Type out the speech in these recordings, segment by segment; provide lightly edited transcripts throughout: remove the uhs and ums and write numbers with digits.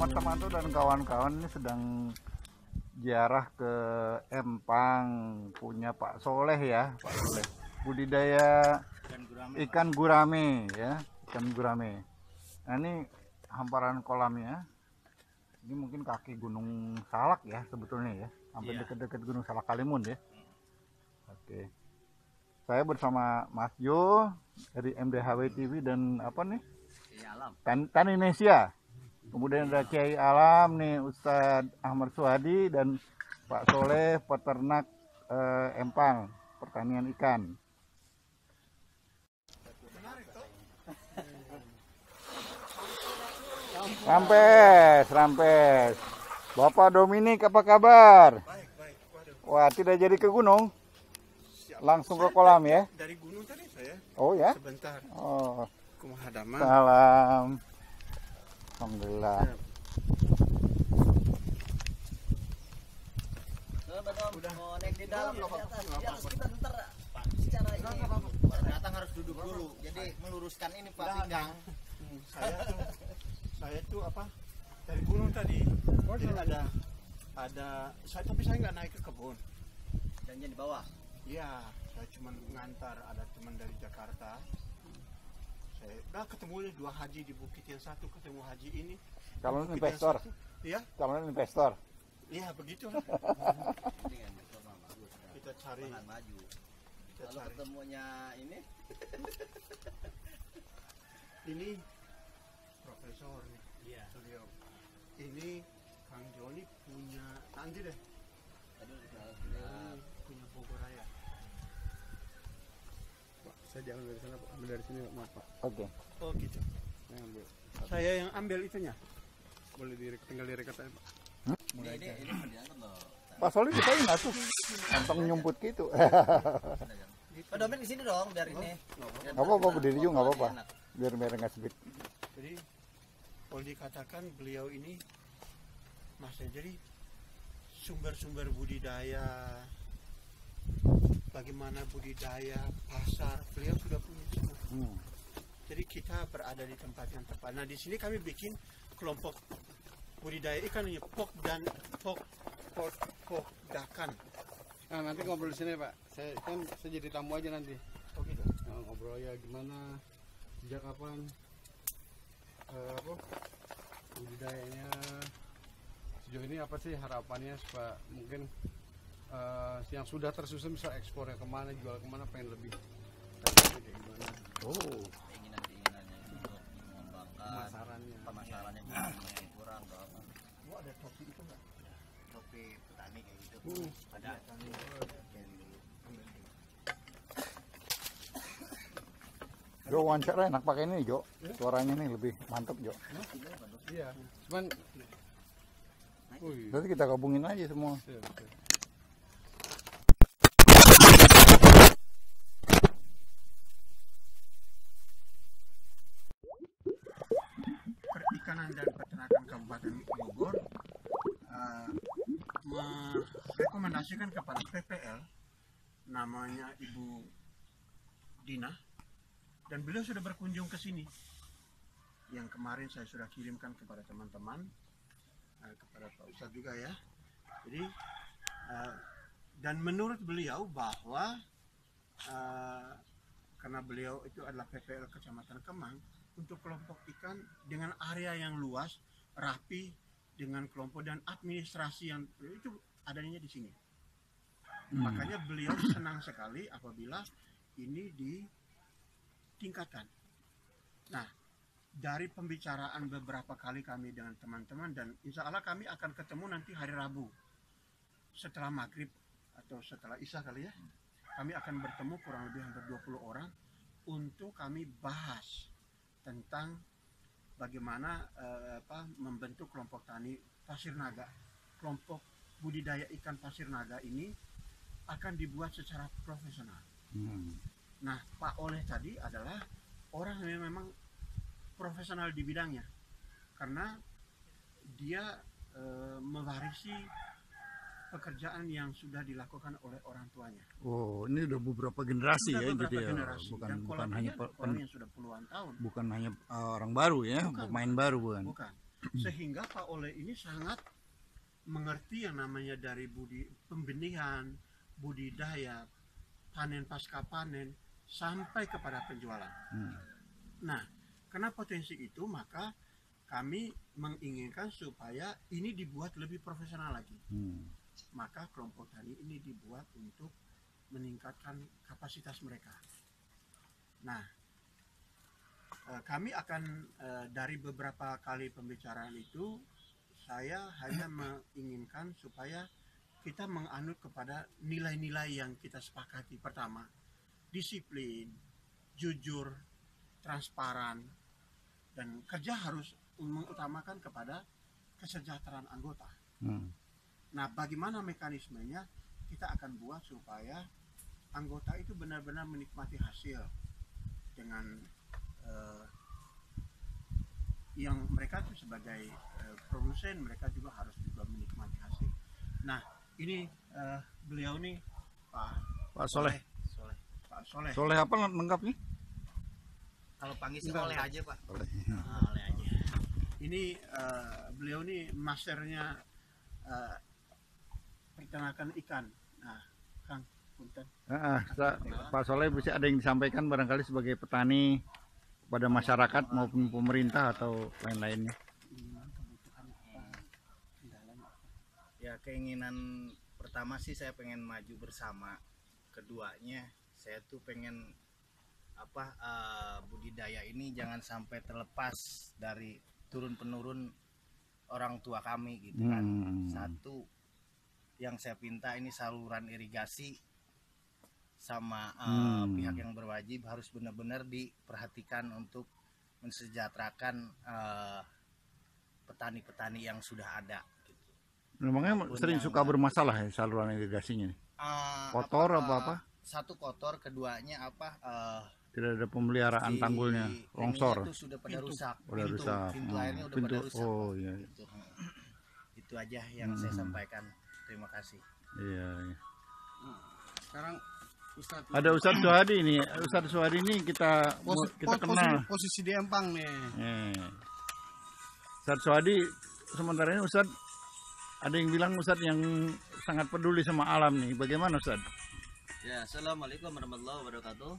teman-teman tuh dan kawan-kawan ini sedang ziarah ke Empang, punya Pak Soleh ya, Pak Soleh. Budidaya ikan gurame ya, ikan gurame. Nah ini hamparan kolamnya. Ini mungkin kaki Gunung Salak ya sebetulnya ya, hampir dekat-dekat Gunung Salak Kalimun ya. Oke. Saya bersama Mas Jo dari MDHW TV dan apa nih? Tan Indonesia. Kemudian ada Kiai Alam nih, Ustadz Ahmad Suhadi dan Pak Soleh, peternak Empang, pertanian ikan. Rampes. Bapak Dominik apa kabar? Baik. Wah, tidak jadi ke gunung? Langsung ke kolam ya? Dari gunung tadi saya. Oh ya? Sebentar. Oh. Kumaha damang. Salam. Alhamdulillah. Udah. Mau naik di dalam loh, Pak. Di atas kita bentar, Pak. Secara ini. Datang harus duduk dulu. Jadi meluruskan ini, Pak, pinggang. Saya tuh apa? Dari gunung tadi. Jadi ada tapi saya nggak naik ke kebun. Dan di bawah. Iya, saya cuma ngantar, ada teman dari Jakarta. Saya udah ketemu dua haji di bukit, yang satu ketemu haji ini. Calon investor. Iya? Calon investor. Iya, begitu. Kita cari maju. Kalau ketemunya ini profesor nih. Iya. Beliau. Ini Kang Joni punya nanti deh. Punya Bogor Raya. Pak, saya jangan dari sana, Pak. Ambil dari sini, maaf, Pak. Oke. Oh, gitu. Saya yang ambil itunya. Boleh tinggal direkat aja, Pak. Ini diangkat loh. Pak Soleh kita nggak tuh, kantong nyumput gitu. Pak Domen di sini dong, biar ini. Nggak apa-apa, berdiri juga nggak apa-apa. Biar nggak sebit. Jadi, kalau dikatakan beliau ini, jadi sumber-sumber budidaya, bagaimana budidaya, pasar, beliau sudah punya semua. Jadi kita berada di tempat yang tepat. Nah, di sini kami bikin kelompok budidaya ikan ini, pok dakan. Nah, nanti ngobrol di sini, Pak. Saya jadi tamu aja nanti. Oh gitu. Nah, ngobrol ya gimana, sejak kapan, budidayanya, sejauh ini apa sih harapannya supaya mungkin yang sudah tersusun bisa ekspornya kemana, jual kemana, pengen lebih. Kayak gimana? Oh. Keinginannya untuk mengembangkan pemasarannya yang kurang atau apa. Oh, ada topi itu enggak? Topi petani kayak gitu. Ada. Jo, wawancara enak pakai ini Jo, suaranya nih lebih mantap Jo. Iya, cuman Nanti kita gabungin aja semua. Perikanan dan Peternakan Kabupaten Bogor merekomendasikan kepada PPL, namanya Ibu Dina, dan beliau sudah berkunjung ke sini. Yang kemarin saya sudah kirimkan kepada teman-teman, kepada Pak Ustadz juga ya. Jadi dan menurut beliau bahwa karena beliau itu adalah PPL Kecamatan Kemang, untuk kelompok ikan dengan area yang luas, rapi, dengan kelompok dan administrasi yang itu adanya di sini. Makanya beliau senang sekali apabila ini ditingkatkan. Nah, dari pembicaraan beberapa kali kami dengan teman-teman, dan insya Allah kami akan ketemu nanti hari Rabu setelah maghrib atau setelah Isya kali ya, kami akan bertemu kurang lebih hampir 20 orang untuk kami bahas tentang bagaimana membentuk kelompok tani pasir naga. Kelompok budidaya ikan pasir naga ini akan dibuat secara profesional. Nah, Pak Oleh tadi adalah orang yang memang profesional di bidangnya, karena dia mewarisi pekerjaan yang sudah dilakukan oleh orang tuanya. Oh, ini udah beberapa generasi ya, beberapa jadi generasi. bukan Dan hanya orang yang sudah puluhan tahun. bukan hanya orang baru ya, Bukan. pemain baru bukan. Bukan. Sehingga Pak Oleh ini sangat mengerti yang namanya dari pembenihan, budidaya, panen pasca panen sampai kepada penjualan. Nah, karena potensi itu maka kami menginginkan supaya ini dibuat lebih profesional lagi. Maka kelompok tani ini dibuat untuk meningkatkan kapasitas mereka. Nah, kami akan dari beberapa kali pembicaraan itu, saya hanya menginginkan supaya kita menganut kepada nilai-nilai yang kita sepakati. Pertama, disiplin, jujur, transparan, dan kerja harus mengutamakan kepada kesejahteraan anggota. Nah, bagaimana mekanismenya? Kita akan buat supaya anggota itu benar-benar menikmati hasil dengan yang mereka itu sebagai produsen, mereka juga harus juga menikmati hasil. Nah, ini beliau nih Pak Soleh. Pak Soleh. Soleh apa lengkapnya? Kalau panggil sih oleh aja Pak. Soleh. Oleh aja. Ini beliau nih masternya peternakan ikan. Nah, Kang, punten. Pak Soleh bisa ada yang disampaikan barangkali sebagai petani kepada masyarakat maupun pemerintah atau lain-lainnya. Ya, keinginan pertama sih saya pengen maju bersama. Keduanya saya tuh pengen budidaya ini jangan sampai terlepas dari turun penurun orang tua kami gitu kan. Satu yang saya pinta ini saluran irigasi sama pihak yang berwajib harus benar-benar diperhatikan untuk mensejahterakan petani-petani yang sudah ada gitu. Memangnya sering suka bermasalah ya saluran irigasinya nih? Kotor apa? Satu kotor, keduanya Tidak ada pemeliharaan tanggulnya, longsor. Itu sudah pada rusak. Udah rusak. Pintu airnya udah pada rusak. Oh iya. Itu aja yang saya sampaikan. Terima kasih. Iya. Sekarang Ustadz, ada Ustadz Suhadi ini. Ustadz Suhadi ini kita kenal. Posisi di Empang nih. Ustadz Suhadi sementara ini Ustadz ada yang bilang Ustadz yang sangat peduli sama alam nih. Bagaimana Ustadz? Ya, assalamualaikum warahmatullahi wabarakatuh.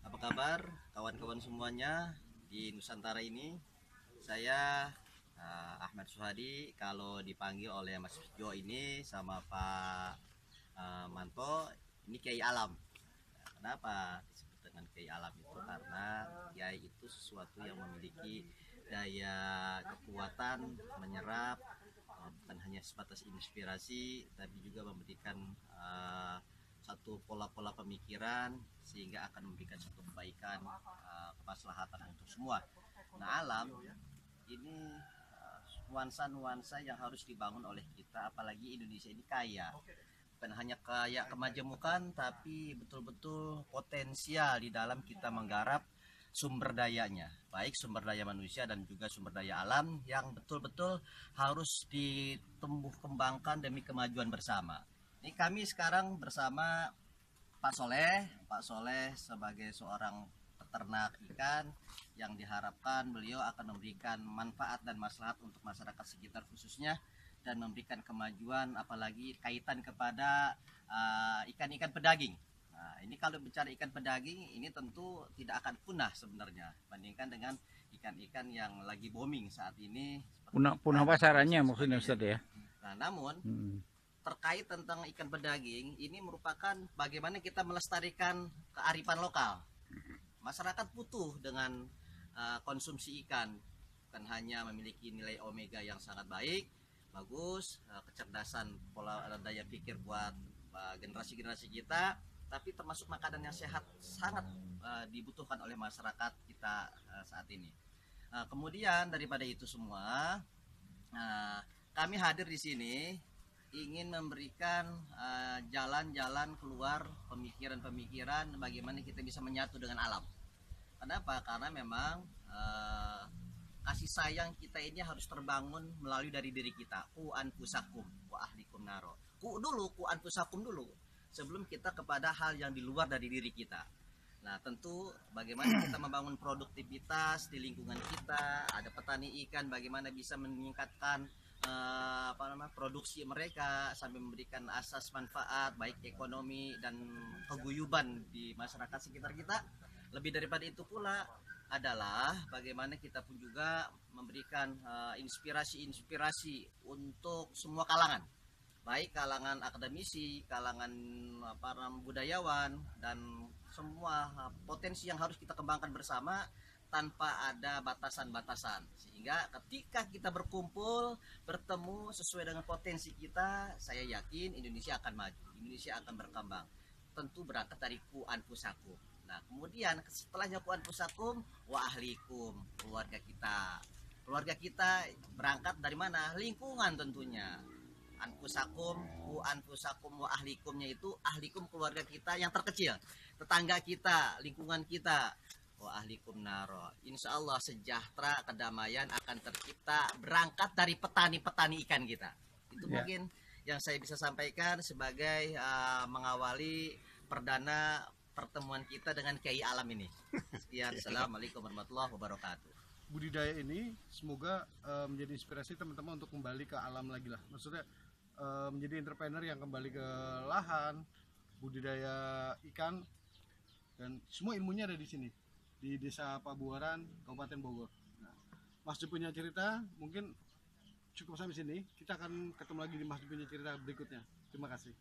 Apa kabar kawan-kawan semuanya di Nusantara ini? Saya Ahmad Suhadi, kalau dipanggil oleh Mas Jo ini sama Pak Manto, ini Kiai Alam. Kenapa disebut dengan Kiai Alam itu? Karena Kiai itu sesuatu yang memiliki daya kekuatan menyerap, bukan hanya sebatas inspirasi, tapi juga memberikan satu pola-pola pemikiran sehingga akan memberikan satu kebaikan, kemaslahatan untuk semua. Nah, alam ini nuansa-nuansa yang harus dibangun oleh kita, apalagi Indonesia ini kaya. Bukan hanya kaya kemajemukan, tapi betul-betul potensial di dalam kita menggarap sumber dayanya, baik sumber daya manusia dan juga sumber daya alam yang betul-betul harus ditumbuh kembangkan demi kemajuan bersama. Ini kami sekarang bersama Pak Soleh sebagai seorang peternak ikan yang diharapkan beliau akan memberikan manfaat dan maslahat untuk masyarakat sekitar khususnya, dan memberikan kemajuan apalagi kaitan kepada ikan-ikan pedaging. Nah, ini kalau bicara ikan pedaging ini tentu tidak akan punah sebenarnya bandingkan dengan ikan-ikan yang lagi booming saat ini. Punah pasarannya maksudnya Ustadz ya. Nah, namun terkait tentang ikan pedaging ini merupakan bagaimana kita melestarikan kearifan lokal. Masyarakat butuh dengan konsumsi ikan, bukan hanya memiliki nilai omega yang sangat bagus, kecerdasan pola daya pikir buat generasi-generasi kita, tapi termasuk makanan yang sehat sangat dibutuhkan oleh masyarakat kita saat ini. Kemudian daripada itu semua, kami hadir di sini ingin memberikan jalan-jalan keluar pemikiran-pemikiran bagaimana kita bisa menyatu dengan alam. Kenapa? Karena memang kasih sayang kita ini harus terbangun melalui dari diri kita. Ku anfusakum wa ahlikum naro. Ku anfusakum dulu sebelum kita kepada hal yang di luar dari diri kita. Nah, tentu bagaimana kita membangun produktivitas di lingkungan kita, ada petani ikan bagaimana bisa meningkatkan produksi mereka sampai memberikan asas manfaat baik ekonomi dan keguyuban di masyarakat sekitar kita. Lebih daripada itu pula adalah bagaimana kita pun juga memberikan inspirasi-inspirasi untuk semua kalangan, baik kalangan akademisi, kalangan para budayawan, dan semua potensi yang harus kita kembangkan bersama tanpa ada batasan-batasan. Sehingga ketika kita berkumpul, bertemu sesuai dengan potensi kita, saya yakin Indonesia akan maju, Indonesia akan berkembang. Tentu berangkat dari ku anfusakum. Nah, kemudian setelahnya ku anfusakum wa ahlikum, keluarga kita. Keluarga kita berangkat dari mana? Lingkungan tentunya. Anfusakum, ku anfusakum wa ahlikumnya itu ahlikum keluarga kita yang terkecil, tetangga kita, lingkungan kita. Wa ahlikum naro. Insya Allah sejahtera, kedamaian akan tercipta berangkat dari petani-petani ikan kita. Itu mungkin yang saya bisa sampaikan sebagai mengawali perdana pertemuan kita dengan Kiai Alam ini. Sekian, assalamualaikum warahmatullahi wabarakatuh. Budidaya ini semoga menjadi inspirasi teman-teman untuk kembali ke alam lagi lah. Maksudnya menjadi entrepreneur yang kembali ke lahan, budidaya ikan, dan semua ilmunya ada di sini, di Desa Pabuaran, Kabupaten Bogor. Nah, Mas Ju punya cerita mungkin cukup sampai sini. Kita akan ketemu lagi di Mas Ju punya cerita berikutnya. Terima kasih.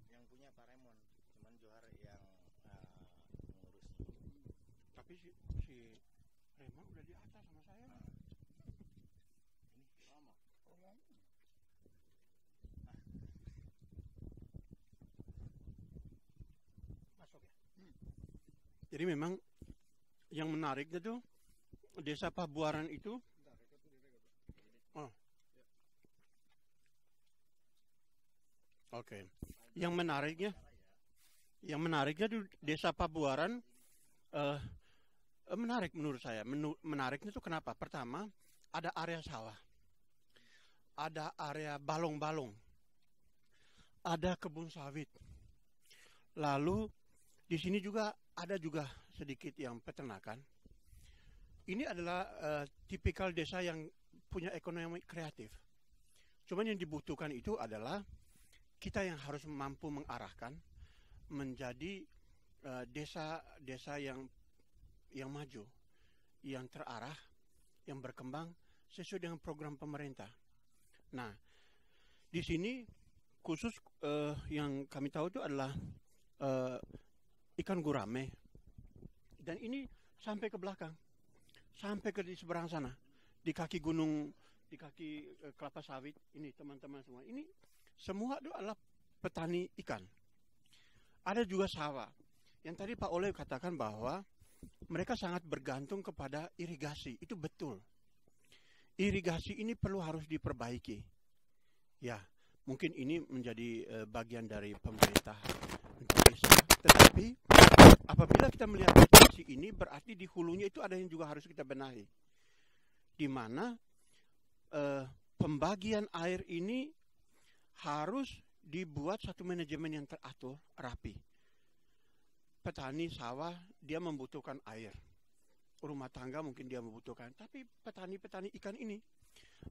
Yang punya Pak Raymond, cuman Johar yang mengurusnya. Tapi si Raymond udah di atas sama saya. Ini lama. Masuk ya. Jadi memang yang menariknya tuh Desa Pabuaran itu. Oh. Oke. Yang menariknya tuh Desa Pabuaran menarik menurut saya. Menariknya tuh kenapa? Pertama, ada area sawah. Ada area balong-balong. Ada kebun sawit. Lalu di sini juga ada sedikit yang peternakan. Ini adalah tipikal desa yang punya ekonomi kreatif. Cuman yang dibutuhkan itu adalah kita yang harus mampu mengarahkan menjadi desa-desa yang maju, yang terarah, yang berkembang sesuai dengan program pemerintah. Nah, di sini khusus yang kami tahu itu adalah ikan gurame. Dan ini sampai ke belakang, sampai ke di seberang sana, di kaki gunung, di kaki kelapa sawit. Ini teman-teman semua, ini semua itu adalah petani ikan. Ada juga sawah. Yang tadi Pak Oleh katakan bahwa mereka sangat bergantung kepada irigasi. Itu betul. Irigasi ini harus diperbaiki. Ya, mungkin ini menjadi bagian dari pemerintah desa. Tetapi apabila kita melihat situasi ini, berarti di hulunya itu ada yang juga harus kita benahi. Di mana pembagian air ini harus dibuat satu manajemen yang teratur, rapi. Petani sawah, dia membutuhkan air. Rumah tangga mungkin dia membutuhkan. Tapi petani-petani ikan ini,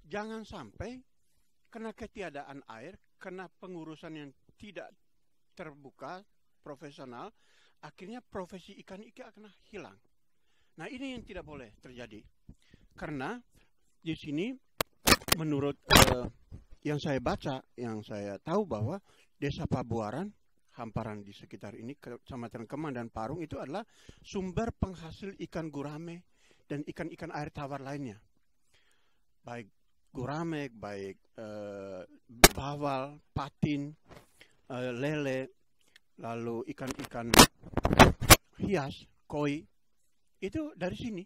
jangan sampai karena ketiadaan air, karena pengurusan yang tidak terbuka, profesional, akhirnya profesi ikan akan hilang. Nah, ini yang tidak boleh terjadi. Karena di sini menurut yang saya baca, yang saya tahu bahwa Desa Pabuaran, hamparan di sekitar ini, Kecamatan Kemang dan Parung itu adalah sumber penghasil ikan gurame dan ikan-ikan air tawar lainnya. Baik gurame, baik bawal, patin, lele, lalu ikan-ikan hias, koi, itu dari sini.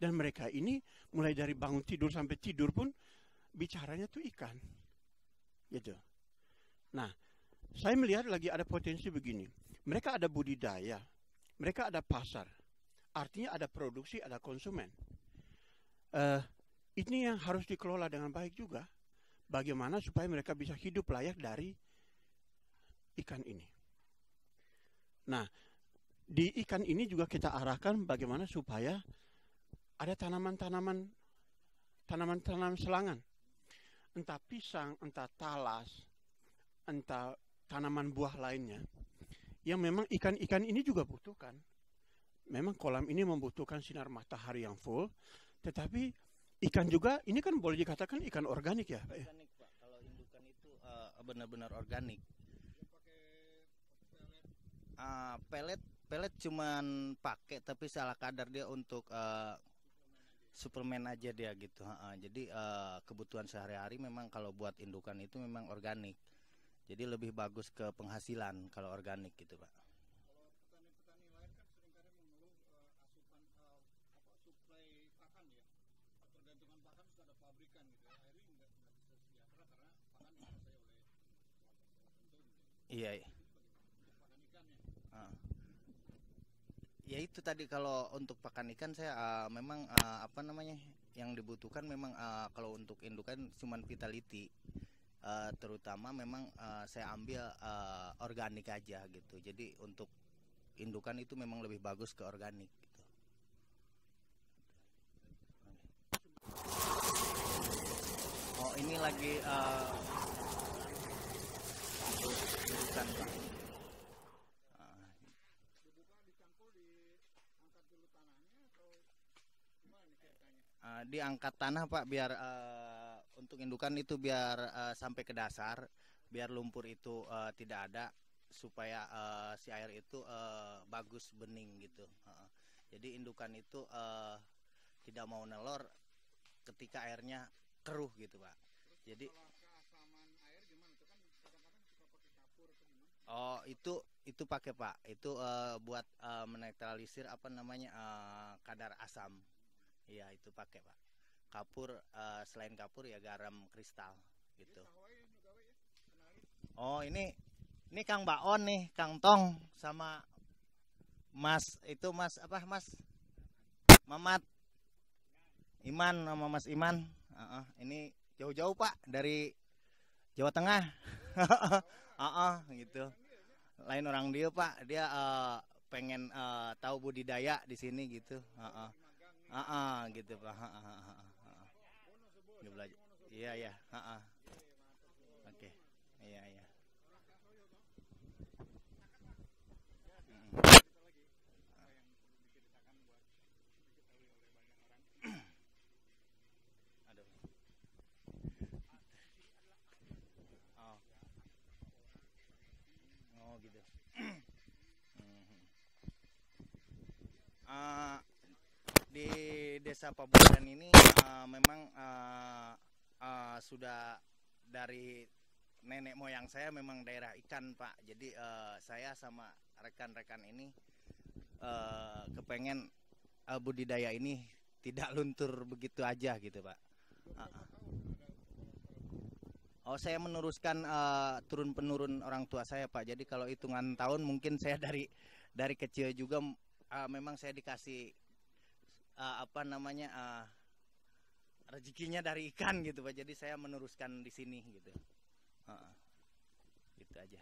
Dan mereka ini mulai dari bangun tidur sampai tidur pun bicaranya tuh ikan. Gitu. Nah, saya melihat lagi ada potensi begini. Mereka ada budidaya, mereka ada pasar. Artinya ada produksi, ada konsumen. Ini yang harus dikelola dengan baik juga. Bagaimana supaya mereka bisa hidup layak dari ikan ini. Nah, di ikan ini juga kita arahkan bagaimana supaya ada tanaman-tanaman selangan. Entah pisang, entah talas, entah tanaman buah lainnya. Yang memang ikan-ikan ini juga butuhkan. Memang kolam ini membutuhkan sinar matahari yang full. Tetapi ikan juga, ini kan boleh dikatakan ikan organik ya? Organik Pak, kalau indukan itu benar-benar organik. Pelet cuman pakai tapi salah kadar dia untuk suplemen aja dia gitu. Jadi kebutuhan sehari-hari memang kalau buat indukan itu memang organik. Jadi lebih bagus ke penghasilan kalau organik gitu Pak. Kalau petani-petani lain kan seringkali mengeluh asupan suplai pakan ya. Pergantungan pakan sudah ada pabrikan gitu. Akhirnya nggak bisa sejahtera karena pakan dikuasai oleh tertentu. Iya. Pakan ikan ya. Ya itu tadi kalau untuk pakan ikan saya memang yang dibutuhkan memang kalau untuk indukan cuman vitality. Terutama memang saya ambil organik aja gitu. Jadi untuk indukan itu memang lebih bagus ke organik gitu. Oh ini lagi indukan Pak. Diangkat tanah Pak biar untuk indukan itu biar sampai ke dasar, biar lumpur itu tidak ada, supaya si air itu bagus bening gitu. Jadi indukan itu tidak mau nelor ketika airnya keruh gitu Pak. Jadi Air gimana? Itu kan kadang-kadang suka pakai kapur atau gimana? oh itu pakai Pak. Itu buat menetralisir kadar asam. Iya itu pakai Pak. Kapur selain kapur ya garam kristal gitu. Oh ini Kang Baon nih, Kang Tong sama Mas itu Mas Mamat Iman sama Mas Iman. Ini jauh-jauh Pak dari Jawa Tengah. Gitu. Lain orang dia Pak, dia pengen tahu budidaya di sini gitu. Gitu Pak. Belajar. Iya. Oke. Iya. Desa Pabuaran ini memang sudah dari nenek moyang saya memang daerah ikan, Pak. Jadi saya sama rekan-rekan ini kepengen budidaya ini tidak luntur begitu aja gitu, Pak. Oh, saya meneruskan turun-penurun orang tua saya, Pak. Jadi kalau hitungan tahun mungkin saya dari kecil juga memang saya dikasih rezekinya dari ikan gitu, Pak. Jadi saya meneruskan di sini gitu. Gitu aja.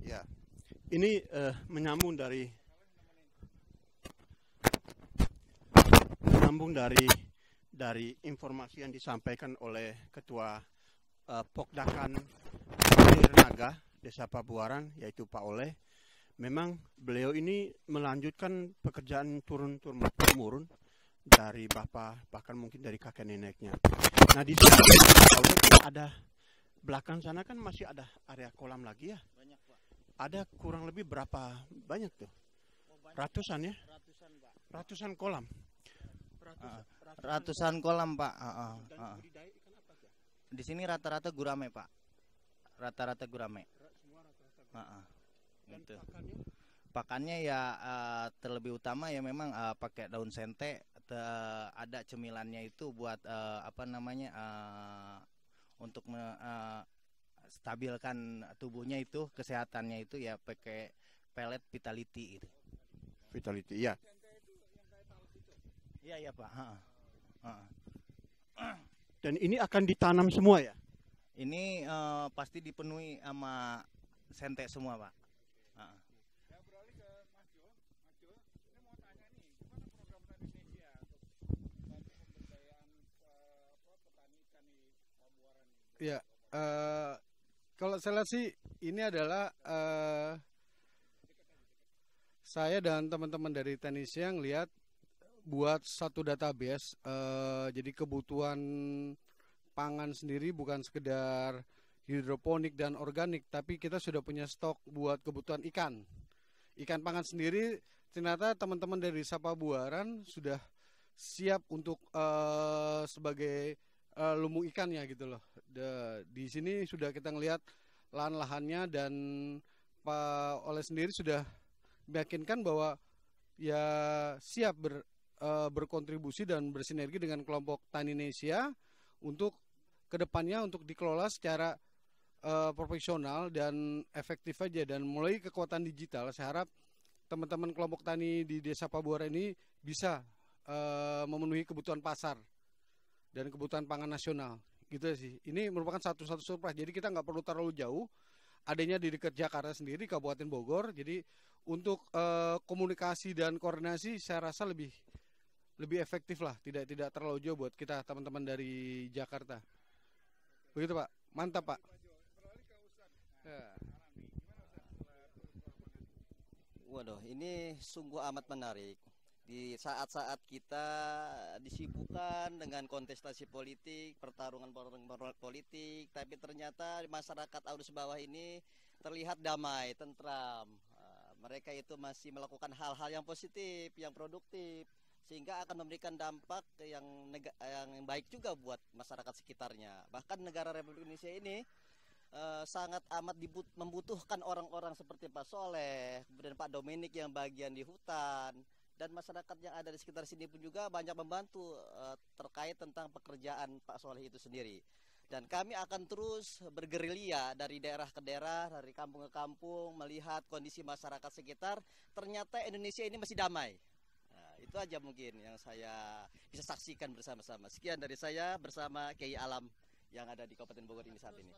Ya, ini menyambung dari informasi yang disampaikan oleh Ketua Pokdakan Nirnaga Desa Pabuaran, yaitu Pak Oleh. Memang beliau ini melanjutkan pekerjaan turun-temurun dari bapak, bahkan mungkin dari kakek neneknya. Nah, di sini ada belakang sana kan masih ada area kolam lagi ya. Banyak, Pak. Ada kurang lebih berapa banyak tuh? Ratusan ya? Ratusan, Pak. Ratusan kolam. Ratusan kolam, Pak. Dan budidaya ikan apa aja? Di sini rata-rata gurame, Pak. Rata-rata gurame. Semua rata-rata gurame. Dan Gitu. pakannya? Pakannya ya terlebih utama ya memang pakai daun sente. Ada cemilannya itu buat untuk stabilkan tubuhnya itu, kesehatannya itu ya pakai pelet Vitality itu. Vitality, iya. Iya, Pak. Dan ini akan ditanam semua ya? Ini pasti dipenuhi sama sente semua, Pak. Ya, kalau saya lihat sih ini adalah saya dan teman-teman dari Tenisia lihat buat satu database. Jadi kebutuhan pangan sendiri bukan sekedar hidroponik dan organik, tapi kita sudah punya stok buat kebutuhan ikan pangan sendiri. Ternyata teman-teman dari Pabuaran sudah siap untuk sebagai lumbung ikannya gitu loh. Di sini sudah kita ngelihat lahan-lahannya, dan Pak Oleh sendiri sudah meyakinkan bahwa ya siap berkontribusi dan bersinergi dengan kelompok Tani Indonesia untuk kedepannya untuk dikelola secara profesional dan efektif aja. Dan mulai kekuatan digital, saya harap teman-teman kelompok tani di Desa Pabuaran ini bisa memenuhi kebutuhan pasar dan kebutuhan pangan nasional gitu sih. Ini merupakan satu-satu surprise. Jadi kita nggak perlu terlalu jauh, adanya di dekat Jakarta sendiri, Kabupaten Bogor. Jadi untuk komunikasi dan koordinasi saya rasa lebih efektif lah, tidak terlalu jauh buat kita teman-teman dari Jakarta. Begitu, Pak. Mantap, Pak. Ya. Waduh, ini sungguh amat menarik. Di saat-saat kita disibukkan dengan kontestasi politik, pertarungan politik, tapi ternyata masyarakat arus bawah ini terlihat damai, tentram. Mereka itu masih melakukan hal-hal yang positif, yang produktif, sehingga akan memberikan dampak yang baik juga buat masyarakat sekitarnya. Bahkan negara Republik Indonesia ini sangat amat membutuhkan orang-orang seperti Pak Soleh, kemudian Pak Dominik yang bagian di hutan, dan masyarakat yang ada di sekitar sini pun juga banyak membantu terkait tentang pekerjaan Pak Soleh itu sendiri. Dan kami akan terus bergerilya dari daerah ke daerah, dari kampung ke kampung, melihat kondisi masyarakat sekitar. Ternyata Indonesia ini masih damai. Nah, itu aja mungkin yang saya bisa saksikan bersama-sama. Sekian dari saya bersama Kiai Alam yang ada di Kabupaten Bogor ini saat ini.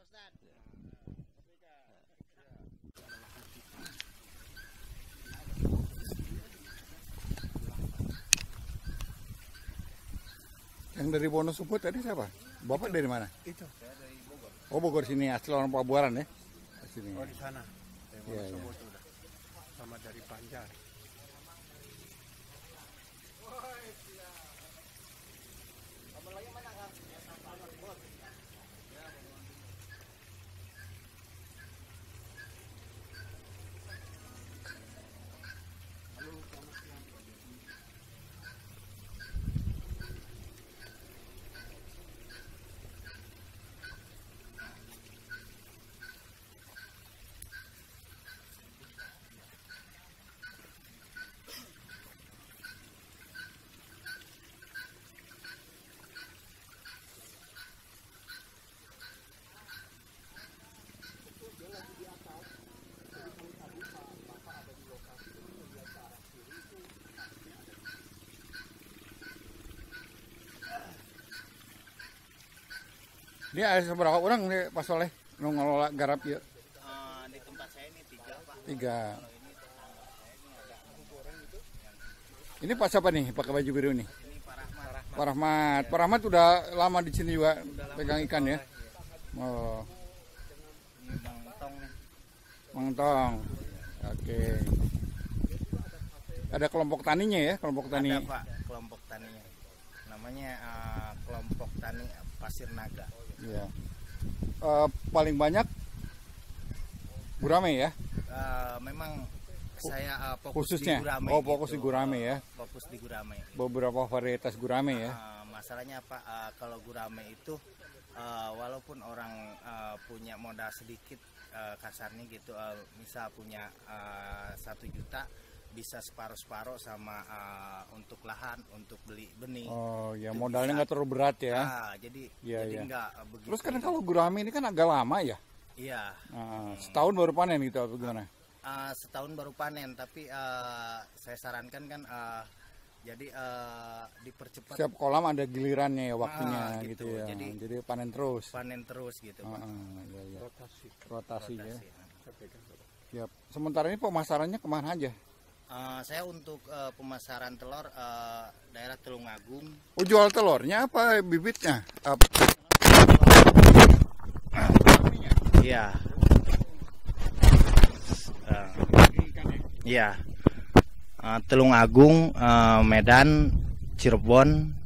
Yang dari Wonosobo tadi siapa? Bapak dari mana? Itu. Oh, Bogor sini, asli orang Pabuaran ya? Sini. Oh, di sana. Iya, iya. Itu udah. Sama dari Banjar. Ini ada seberapa orang nih Pak Soleh ngelola garap ya? Di tempat saya ini 3 Pak. 3. Ini Pak siapa nih pakai baju biru nih? Ini Pak Rahmat. Pak Rahmat. Pak Rahmat udah lama di sini juga pegang ikan ya? Oh, Ini Bang Tong nih. Mangtong. Oke. Ada kelompok taninya ya, kelompok tani. Ada Pak, kelompok taninya. Namanya kelompok tani Pasir Naga. Iya. Paling banyak gurame ya? Memang saya fokus Khususnya. di gurame. Oh, fokus gitu. di gurame ya. Fokus di gurame. Beberapa varietas gurame ya. Masalahnya apa? Kalau gurame itu walaupun orang punya modal sedikit, kasarnya gitu, misal punya 1 juta, bisa separuh-separuh sama untuk lahan, untuk beli benih. Oh ya, Itu modalnya bisa. nggak terlalu berat ya. Jadi Iya, jadi iya. nggak begitu. Terus kan kalau gurame ini kan agak lama ya. Iya. Setahun baru panen gitu atau gimana? Setahun baru panen, tapi saya sarankan kan jadi dipercepat Setiap kolam ada gilirannya ya waktunya gitu. gitu ya. Jadi Jadi panen terus. panen terus gitu, Pak. Iya, iya. Rotasi. Rotasi ya. Rotasi. Siap. Sementara ini pemasarannya kemana aja? Saya untuk pemasaran telur daerah Tulungagung. Oh, jual telurnya apa bibitnya? Iya. Iya. Tulungagung, Medan, Cirebon,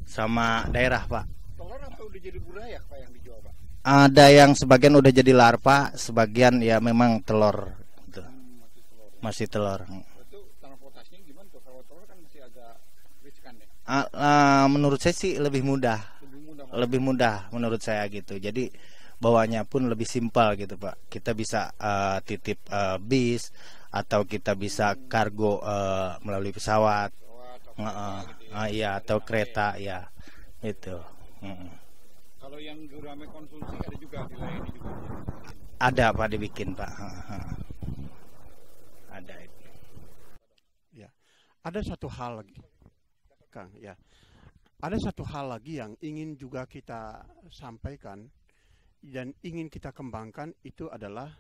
sama daerah Pak. Telur apa udah jadi budaya Pak yang dijual Pak? Ada yang sebagian udah jadi larva, sebagian ya memang telur. Gitu. Masih telur. Itu transportasinya gimana tuh? Kalau telur kan masih agak riskan ya. Menurut saya sih lebih mudah. Lebih mudah. Menurut saya gitu. Jadi bawanya pun lebih simpel gitu Pak. Kita bisa titip bis atau kita bisa kargo melalui pesawat. Iya, atau kereta ya. Itu. Kalau yang gurame konsumsi ada juga dilayani juga. Ada Pak dibikin Pak. Ada itu. Ya, ada satu hal lagi, Kang. Ya, ada satu hal lagi yang ingin juga kita sampaikan dan ingin kita kembangkan, itu adalah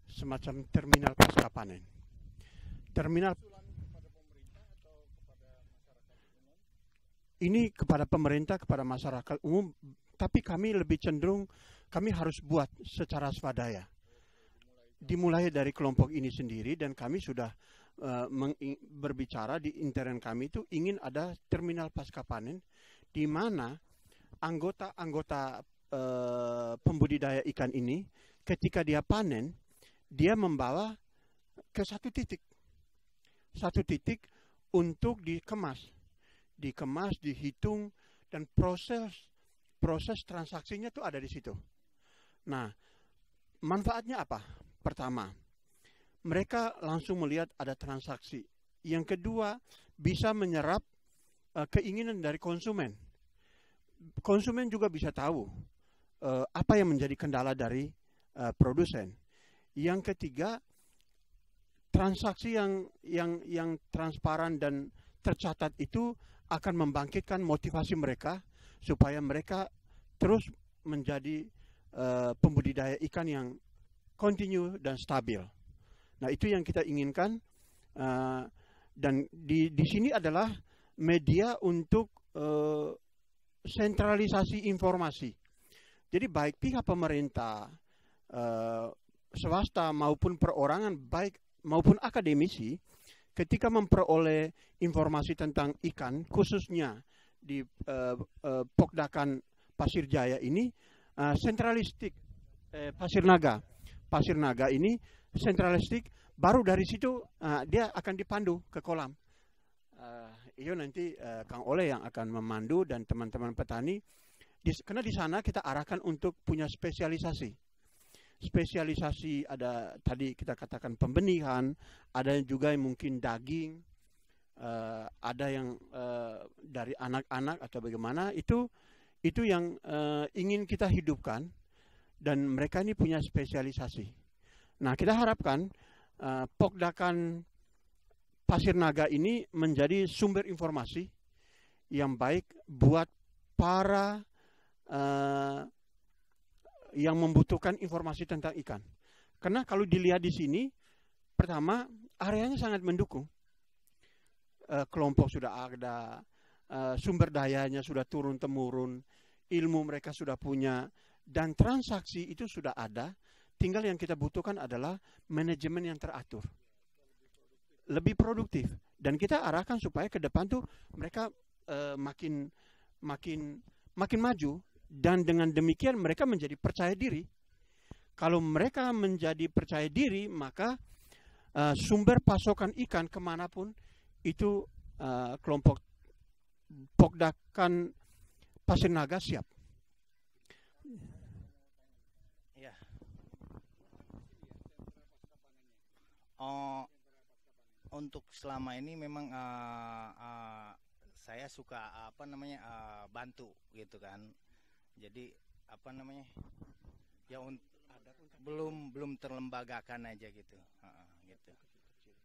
semacam terminal pasca panen. Terminal ini kepada pemerintah, kepada masyarakat umum, tapi kami lebih cenderung kami harus buat secara swadaya. Dimulai dari kelompok ini sendiri, dan kami sudah berbicara di intern kami itu ingin ada terminal pasca panen di mana anggota-anggota pembudidaya ikan ini ketika dia panen, dia membawa ke satu titik untuk dikemas, dihitung, dan proses transaksinya tuh ada di situ. Nah, manfaatnya apa? Pertama, mereka langsung melihat ada transaksi. Yang kedua, bisa menyerap keinginan dari konsumen. Konsumen juga bisa tahu apa yang menjadi kendala dari produsen. Yang ketiga, transaksi yang transparan dan tercatat itu akan membangkitkan motivasi mereka supaya mereka terus menjadi pembudidaya ikan yang kontinu dan stabil. Nah, itu yang kita inginkan, dan di sini adalah media untuk sentralisasi informasi. Jadi baik pihak pemerintah, swasta maupun perorangan, baik maupun akademisi, ketika memperoleh informasi tentang ikan, khususnya di Pokdakan Pasir Jaya ini, sentralistik, Pasir Naga ini sentralistik, baru dari situ dia akan dipandu ke kolam. Itu nanti Kang Oleh yang akan memandu dan teman-teman petani, karena di sana kita arahkan untuk punya spesialisasi. Spesialisasi ada tadi kita katakan pembenihan, ada juga yang mungkin daging, ada yang dari anak-anak atau bagaimana, itu yang ingin kita hidupkan, dan mereka ini punya spesialisasi. Nah, kita harapkan Pokdakan Pasir Naga ini menjadi sumber informasi yang baik buat para yang membutuhkan informasi tentang ikan. Karena kalau dilihat di sini, pertama areanya sangat mendukung. Kelompok sudah ada, sumber dayanya sudah turun-temurun, ilmu mereka sudah punya, dan transaksi itu sudah ada. Tinggal yang kita butuhkan adalah manajemen yang teratur, lebih produktif, dan kita arahkan supaya ke depan tuh mereka makin maju, dan dengan demikian mereka menjadi percaya diri. Kalau mereka menjadi percaya diri, maka sumber pasokan ikan kemanapun itu kelompok Pokdakan Pasir Naga siap. Ya. Oh, untuk selama ini memang saya suka bantu gitu kan. Jadi ya belum terlembagakan aja gitu. Gitu. Gitu.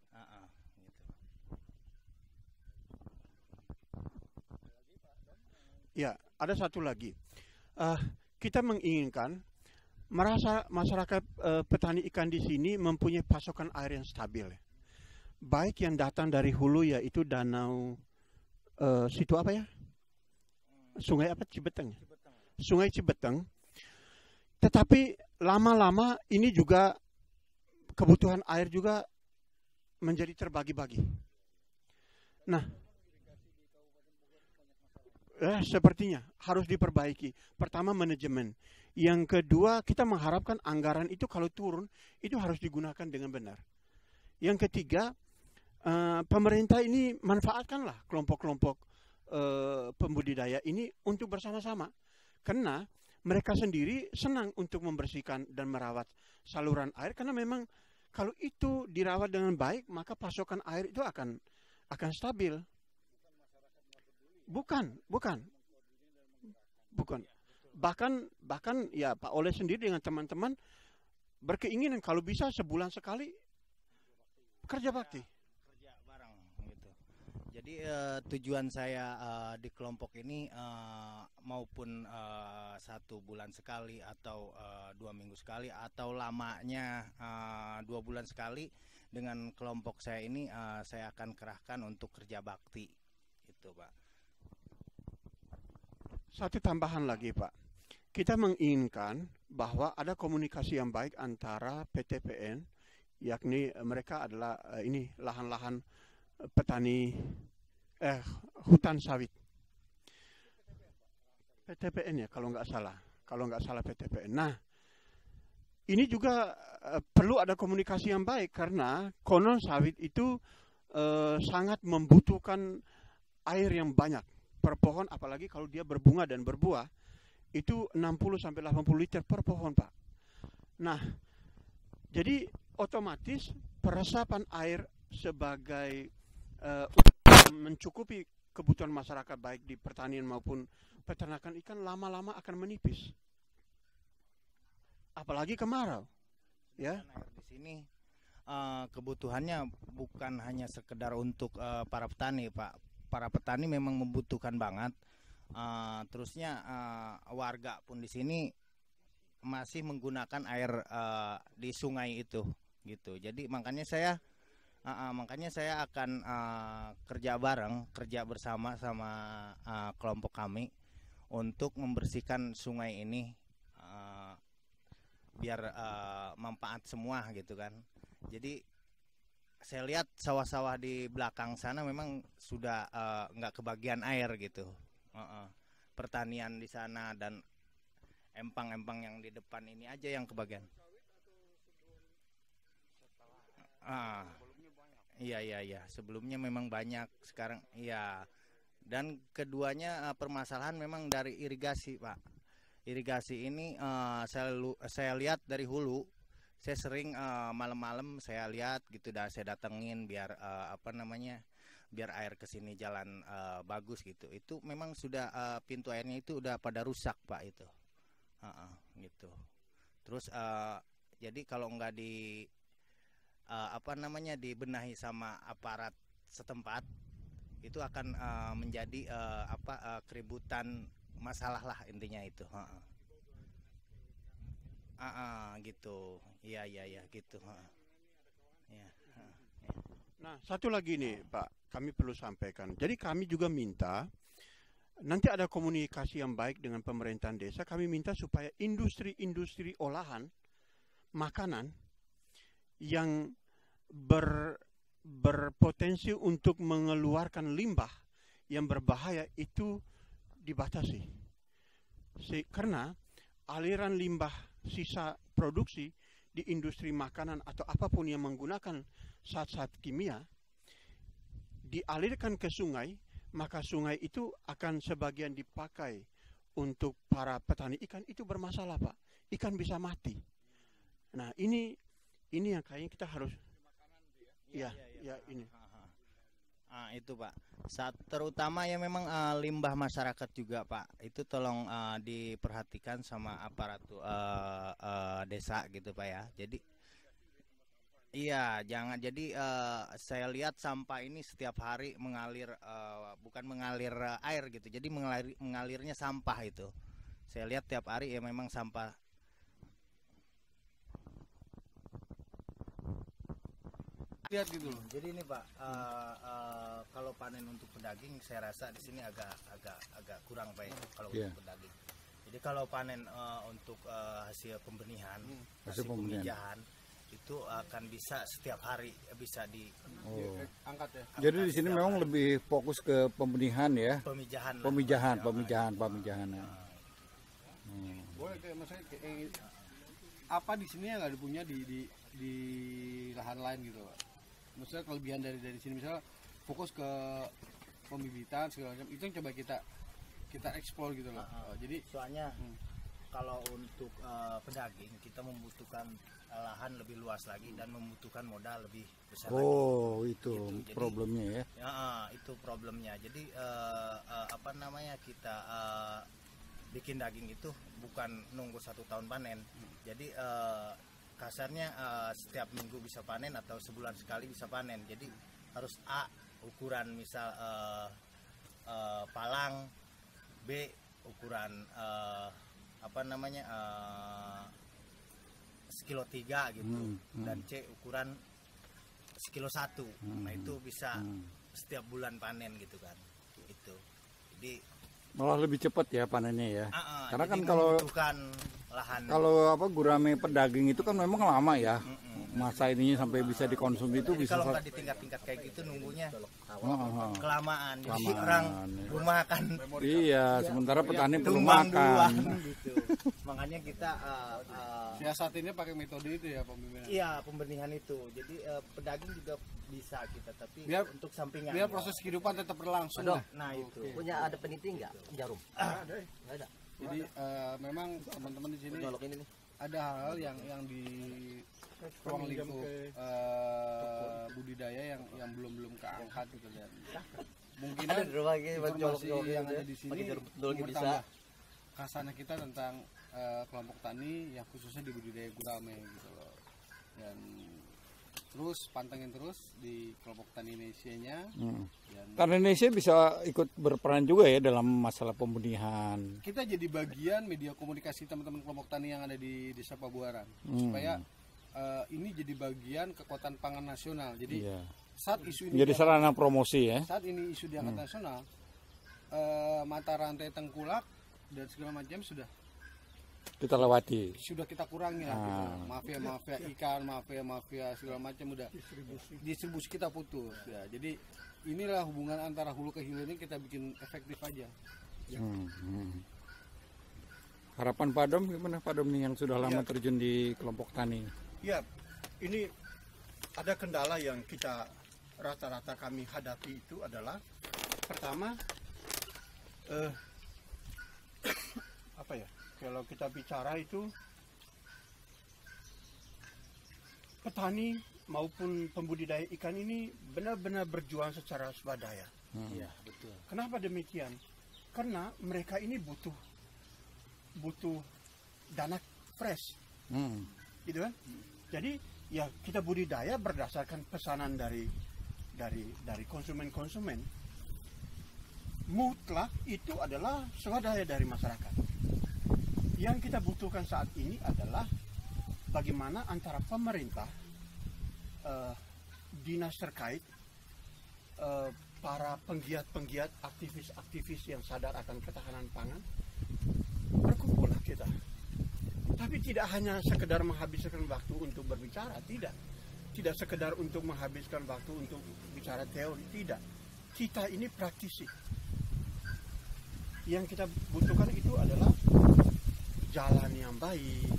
Ya, ada satu lagi. Kita menginginkan masyarakat petani ikan di sini mempunyai pasokan air yang stabil. Baik yang datang dari hulu, yaitu danau situ apa ya? Sungai apa? Cibeteng. Sungai Cibeteng. Tetapi lama-lama ini juga kebutuhan air juga menjadi terbagi-bagi. Nah, sepertinya harus diperbaiki. Pertama, manajemen. Yang kedua, kita mengharapkan anggaran itu kalau turun itu harus digunakan dengan benar. Yang ketiga, pemerintah ini manfaatkanlah kelompok-kelompok pembudidaya ini untuk bersama-sama, karena mereka sendiri senang untuk membersihkan dan merawat saluran air, karena memang kalau itu dirawat dengan baik maka pasokan air itu akan stabil. Bukan. Bahkan ya Pak Oleh sendiri dengan teman-teman berkeinginan kalau bisa sebulan sekali kerja bakti. Kerja bareng gitu. Jadi tujuan saya di kelompok ini maupun 1 bulan sekali atau 2 minggu sekali atau lamanya 2 bulan sekali, dengan kelompok saya ini saya akan kerahkan untuk kerja bakti itu, Pak. Satu tambahan lagi, Pak. Kita menginginkan bahwa ada komunikasi yang baik antara PTPN, yakni mereka adalah lahan-lahan petani hutan sawit. PTPN ya kalau nggak salah PTPN. Nah, ini juga perlu ada komunikasi yang baik, karena konon sawit itu sangat membutuhkan air yang banyak per pohon, apalagi kalau dia berbunga dan berbuah, itu 60-80 liter per pohon, Pak. Nah, jadi otomatis peresapan air sebagai mencukupi kebutuhan masyarakat baik di pertanian maupun peternakan ikan lama-lama akan menipis. Apalagi kemarau. Ya. Di sini kebutuhannya bukan hanya sekedar untuk para petani, Pak. Para petani memang membutuhkan banget. Terusnya warga pun di sini masih menggunakan air di sungai itu, gitu. Jadi makanya saya akan kerja bersama sama kelompok kami untuk membersihkan sungai ini biar manfaat semua, gitu kan. Jadi saya lihat sawah-sawah di belakang sana memang sudah nggak kebagian air gitu. Pertanian di sana dan empang-empang yang di depan ini aja yang kebagian. Iya. Sebelumnya memang banyak, sekarang iya. Dan keduanya permasalahan memang dari irigasi, Pak. Irigasi ini saya lihat dari hulu. Saya sering malam-malam saya lihat gitu, saya datengin biar biar air ke sini jalan bagus gitu. Itu memang sudah pintu airnya itu udah pada rusak, Pak, itu. Gitu. Terus jadi kalau nggak dibenahi sama aparat setempat, itu akan menjadi keributan, masalah lah intinya itu. Gitu. Iya gitu. Iya. Nah, satu lagi nih Pak, kami perlu sampaikan. Jadi kami juga minta, nanti ada komunikasi yang baik dengan pemerintahan desa. Kami minta supaya industri-industri olahan makanan yang berpotensi untuk mengeluarkan limbah yang berbahaya itu dibatasi. Karena aliran limbah sisa produksi di industri makanan atau apapun yang menggunakan zat-zat kimia dialirkan ke sungai, maka sungai itu akan sebagian dipakai untuk para petani ikan. Itu bermasalah Pak, ikan bisa mati. Nah ini yang kayaknya kita harus ini. Itu Pak, terutama ya memang limbah masyarakat juga Pak, itu tolong diperhatikan sama aparatur desa gitu Pak ya. Jadi iya, jangan jadi saya lihat sampah ini setiap hari mengalir, bukan mengalir air gitu, jadi mengalirnya sampah itu. Saya lihat tiap hari ya memang sampah. Lihat gitu loh. Jadi ini Pak, kalau panen untuk pedaging saya rasa di sini agak kurang Pak ya, kalau untuk pedaging. Jadi kalau panen untuk hasil pembenihan, hasil pemijahan itu akan bisa setiap hari bisa Angkat ya. Jadi di sini memang lebih fokus ke pembenihan ya. Pemijahan. Boleh kayak misalnya apa di sini yang nggak punya di lahan lain gitu Pak. Maksudnya kelebihan dari sini, misalnya fokus ke pembibitan segala macam, itu yang coba kita eksplor gitu loh. Jadi soalnya kalau untuk pedaging kita membutuhkan lahan lebih luas lagi dan membutuhkan modal lebih besar lagi. Itu gitu. Problemnya ya. Itu problemnya. Jadi kita bikin daging itu bukan nunggu 1 tahun panen. Jadi kasarnya setiap minggu bisa panen atau sebulan sekali bisa panen. Jadi harus A ukuran misal palang, B ukuran sekilo 3 gitu, dan C ukuran sekilo 1. Nah itu bisa setiap bulan panen gitu kan. Itu. Jadi malah lebih cepat ya panennya ya. Karena kan lahan. Kalau gurame pedaging itu kan memang lama ya. Masa ininya sampai bisa dikonsumsi itu bisa. Kalau nggak di tingkat-tingkat kayak gitu nunggunya kelamaan. Jadi orang rumah kan. Iya, sementara petani perlu makan. Gitu. Makanya kita siasatinnya pakai metode itu ya pembenihan. Iya, pembenihan itu. Jadi pedaging juga bisa kita, tapi untuk sampingan. Biar proses kehidupan tetap berlangsung. Nah itu. Punya ada peniti nggak jarum? Ada. Jadi memang teman-teman di sini ada hal yang di ruang lingkup budidaya yang belum keangkat gitu dan mungkin informasi yang ada di sini bertambah kasana kita tentang kelompok tani yang khususnya di budidaya gurame gitu loh. Dan terus pantengin terus di kelompok tani Indonesia-nya. Tani Indonesia bisa ikut berperan juga ya dalam masalah pembenihan. Kita jadi bagian media komunikasi teman-teman kelompok tani yang ada di Desa Pabuaran supaya ini jadi bagian kekuatan pangan nasional. Jadi saat isu ini jadi sarana promosi ya. Saat ini isu diangkat nasional, mata rantai tengkulak dan segala macam sudah kita kurangi lah. Mafia ikan, mafia segala macam udah distribusi kita putus ya. Jadi inilah hubungan antara hulu ke hilir ini kita bikin efektif aja. Harapan Pak Dom gimana Pak Dom nih yang sudah lama terjun di kelompok tani? Ya, ini ada kendala yang kita rata-rata kami hadapi itu adalah pertama kalau kita bicara itu petani maupun pembudidaya ikan ini benar-benar berjuang secara swadaya. Iya, betul. Kenapa demikian? Karena mereka ini butuh dana fresh. Gitu kan? Jadi ya kita budidaya berdasarkan pesanan dari konsumen-konsumen. Mutlak itu adalah swadaya dari masyarakat. Yang kita butuhkan saat ini adalah bagaimana antara pemerintah, dinas terkait, para penggiat-penggiat, aktivis-aktivis yang sadar akan ketahanan pangan, berkumpullah kita. Tapi tidak hanya sekedar menghabiskan waktu untuk berbicara, tidak sekedar untuk menghabiskan waktu untuk bicara teori, tidak. Kita ini praktisi. Yang kita butuhkan itu adalah jalan yang baik,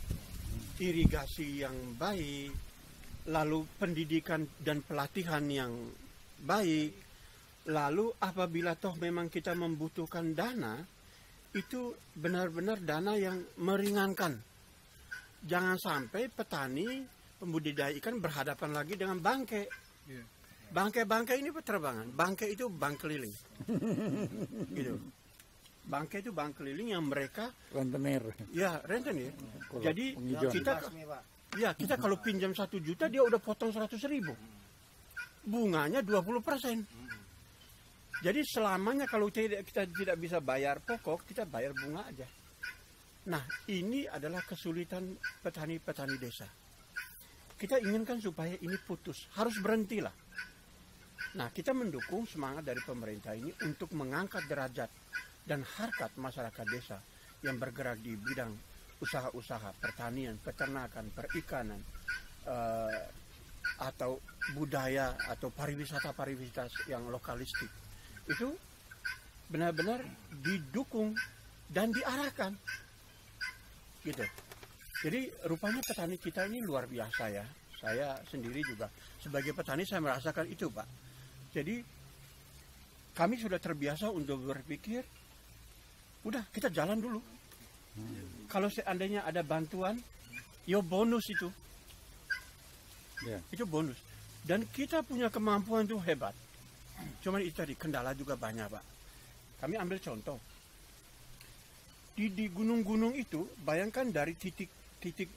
irigasi yang baik, lalu pendidikan dan pelatihan yang baik. Lalu apabila toh memang kita membutuhkan dana, itu benar-benar dana yang meringankan. Jangan sampai petani pembudidaya ikan berhadapan lagi dengan bangkai. Bangkai-bangkai ini penerbangan. Bangkai itu bank keliling. Gitu. Bangkai itu bank keliling yang mereka rentenir. Ya, rentenir. Jadi penghijauan. kita kalau pinjam 1 juta dia udah potong 100.000. Bunganya 20%. Jadi selamanya kalau kita tidak bisa bayar pokok, kita bayar bunga aja. Nah, ini adalah kesulitan petani-petani desa. Kita inginkan supaya ini putus, harus berhentilah. Nah, kita mendukung semangat dari pemerintah ini untuk mengangkat derajat dan harkat masyarakat desa yang bergerak di bidang usaha-usaha pertanian, peternakan, perikanan, atau budaya atau pariwisata yang lokalistik. Itu benar-benar didukung dan diarahkan. Gitu. Jadi rupanya petani kita ini luar biasa ya. Saya sendiri juga sebagai petani saya merasakan itu, Pak. Jadi kami sudah terbiasa untuk berpikir, udah kita jalan dulu. Kalau seandainya ada bantuan, yo bonus itu. Itu bonus. Dan kita punya kemampuan itu hebat. Cuman itu tadi, kendala juga banyak, Pak. Kami ambil contoh. Di gunung-gunung itu, bayangkan dari titik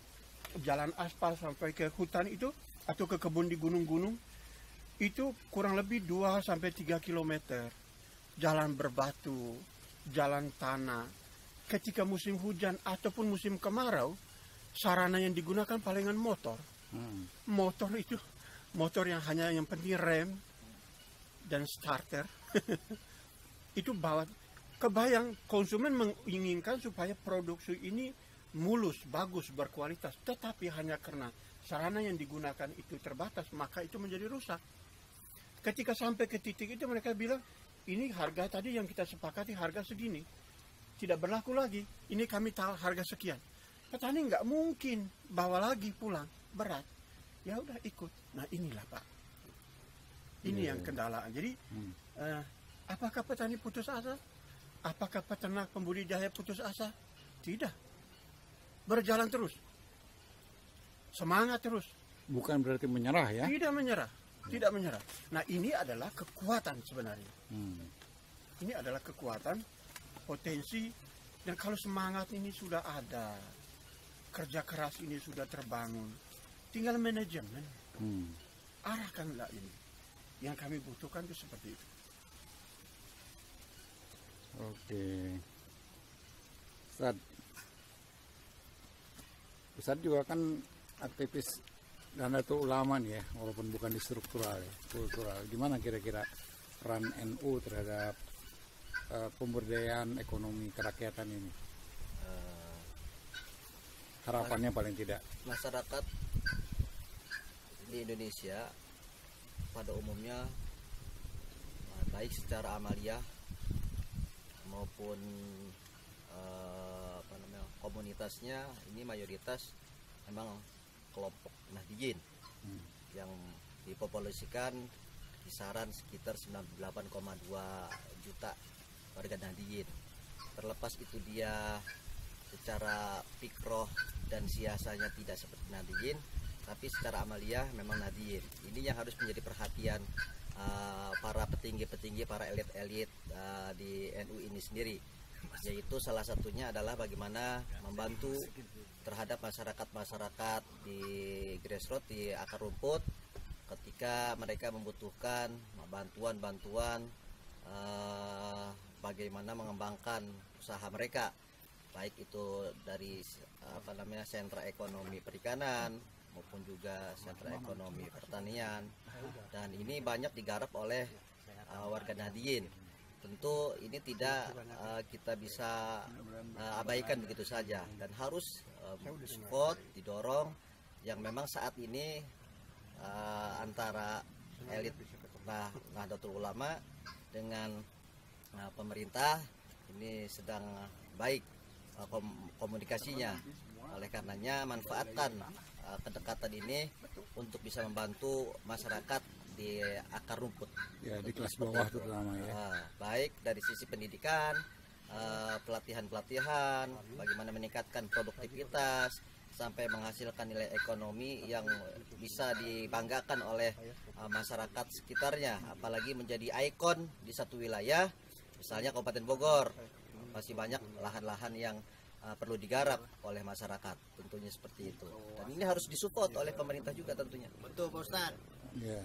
jalan aspal sampai ke hutan itu, atau ke kebun di gunung-gunung, itu kurang lebih 2-3 kilometer. Jalan berbatu, jalan tanah. Ketika musim hujan ataupun musim kemarau, sarana yang digunakan palingan motor. Motor itu, motor yang penting rem dan starter. Itu bawa, kebayang konsumen menginginkan supaya produksi ini mulus, bagus, berkualitas, tetapi hanya karena sarana yang digunakan itu terbatas, maka itu menjadi rusak. Ketika sampai ke titik itu mereka bilang, ini harga tadi yang kita sepakati harga segini, tidak berlaku lagi, ini kami tahu harga sekian. Petani nggak mungkin bawa lagi pulang, berat. Ya udah ikut. Nah inilah, Pak. Ini yang kendalaan. Jadi apakah petani putus asa? Apakah peternak pembudidaya putus asa? Tidak. Berjalan terus. Semangat terus. Bukan berarti menyerah ya? Tidak menyerah. Tidak menyerah. Nah ini adalah kekuatan sebenarnya. Ini adalah kekuatan, potensi. Dan kalau semangat ini sudah ada, kerja keras ini sudah terbangun, tinggal manajemen. Arahkanlah ini. Yang kami butuhkan itu seperti itu. Oke. Ustadz juga kan aktivis Nahdlatul Ulama nih ya, walaupun bukan di struktural ya, kultural. Gimana kira-kira peran NU terhadap pemberdayaan ekonomi kerakyatan ini? Harapannya paling tidak. Masyarakat di Indonesia pada umumnya baik secara amaliyah maupun komunitasnya ini mayoritas memang kelompok Nahdiyin yang dipopulasikan kisaran sekitar 98,2 juta warga Nahdiyin. Terlepas itu dia secara fikroh dan siasanya tidak seperti Nahdiyin, tapi secara amaliyah memang Nahdiyin. Ini yang harus menjadi perhatian para petinggi-petinggi, para elit-elit di NU ini sendiri, yaitu salah satunya adalah bagaimana membantu terhadap masyarakat-masyarakat di grassroots, di akar rumput, ketika mereka membutuhkan bantuan-bantuan bagaimana mengembangkan usaha mereka. baik itu dari sentra ekonomi perikanan maupun juga sentra ekonomi pertanian, dan ini banyak digarap oleh warga Nahdien. Tentu ini tidak kita bisa abaikan begitu saja, dan harus support, didorong yang memang saat ini antara elit Nahdlatul Ulama dengan pemerintah ini sedang baik komunikasinya. Oleh karenanya manfaatkan kedekatan ini untuk bisa membantu masyarakat di akar rumput. Ya, di kelas bawah terutama ya. Baik dari sisi pendidikan, pelatihan-pelatihan, bagaimana meningkatkan produktivitas sampai menghasilkan nilai ekonomi yang bisa dibanggakan oleh masyarakat sekitarnya, apalagi menjadi ikon di satu wilayah, misalnya Kabupaten Bogor. Masih banyak lahan-lahan yang perlu digarap oleh masyarakat, tentunya seperti itu. Dan ini harus disupport oleh pemerintah juga tentunya. Betul Pak Ustadz. Ya.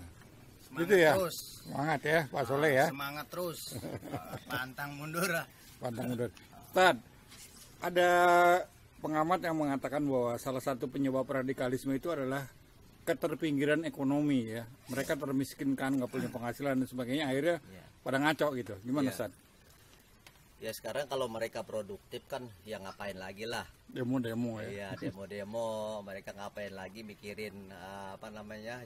Semangat Gitu ya. terus. Semangat ya Pak Soleh ya. Semangat terus. Pantang mundur. Pantang mundur. Tad, ada pengamat yang mengatakan bahwa salah satu penyebab radikalisme itu adalah keterpinggiran ekonomi ya. Mereka termiskinkan, nggak punya penghasilan dan sebagainya, akhirnya pada ngaco gitu. Gimana Ustaz? Ya sekarang kalau mereka produktif kan ya ngapain lagi lah. Demo-demo ya. Iya, demo-demo, mereka ngapain lagi mikirin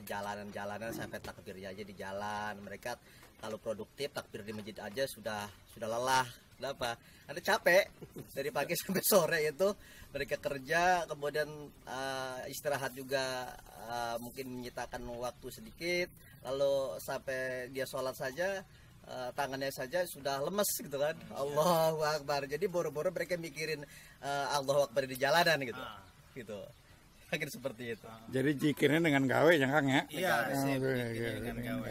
jalanan-jalanan sampai takbirnya aja di jalan. Mereka kalau produktif takbir di masjid aja sudah lelah. Kenapa? Ada capek dari pagi sampai sore itu mereka kerja, kemudian istirahat juga mungkin menyitakan waktu sedikit, lalu sampai dia sholat saja tangannya saja sudah lemes gitu kan. Allahu Akbar. Jadi boro-boro mereka mikirin Allahu Akbar di jalanan gitu. Gitu. Mungkin seperti itu. Jadi zikirnya dengan gawe ya Kang ya? Iya, Dengan gawe.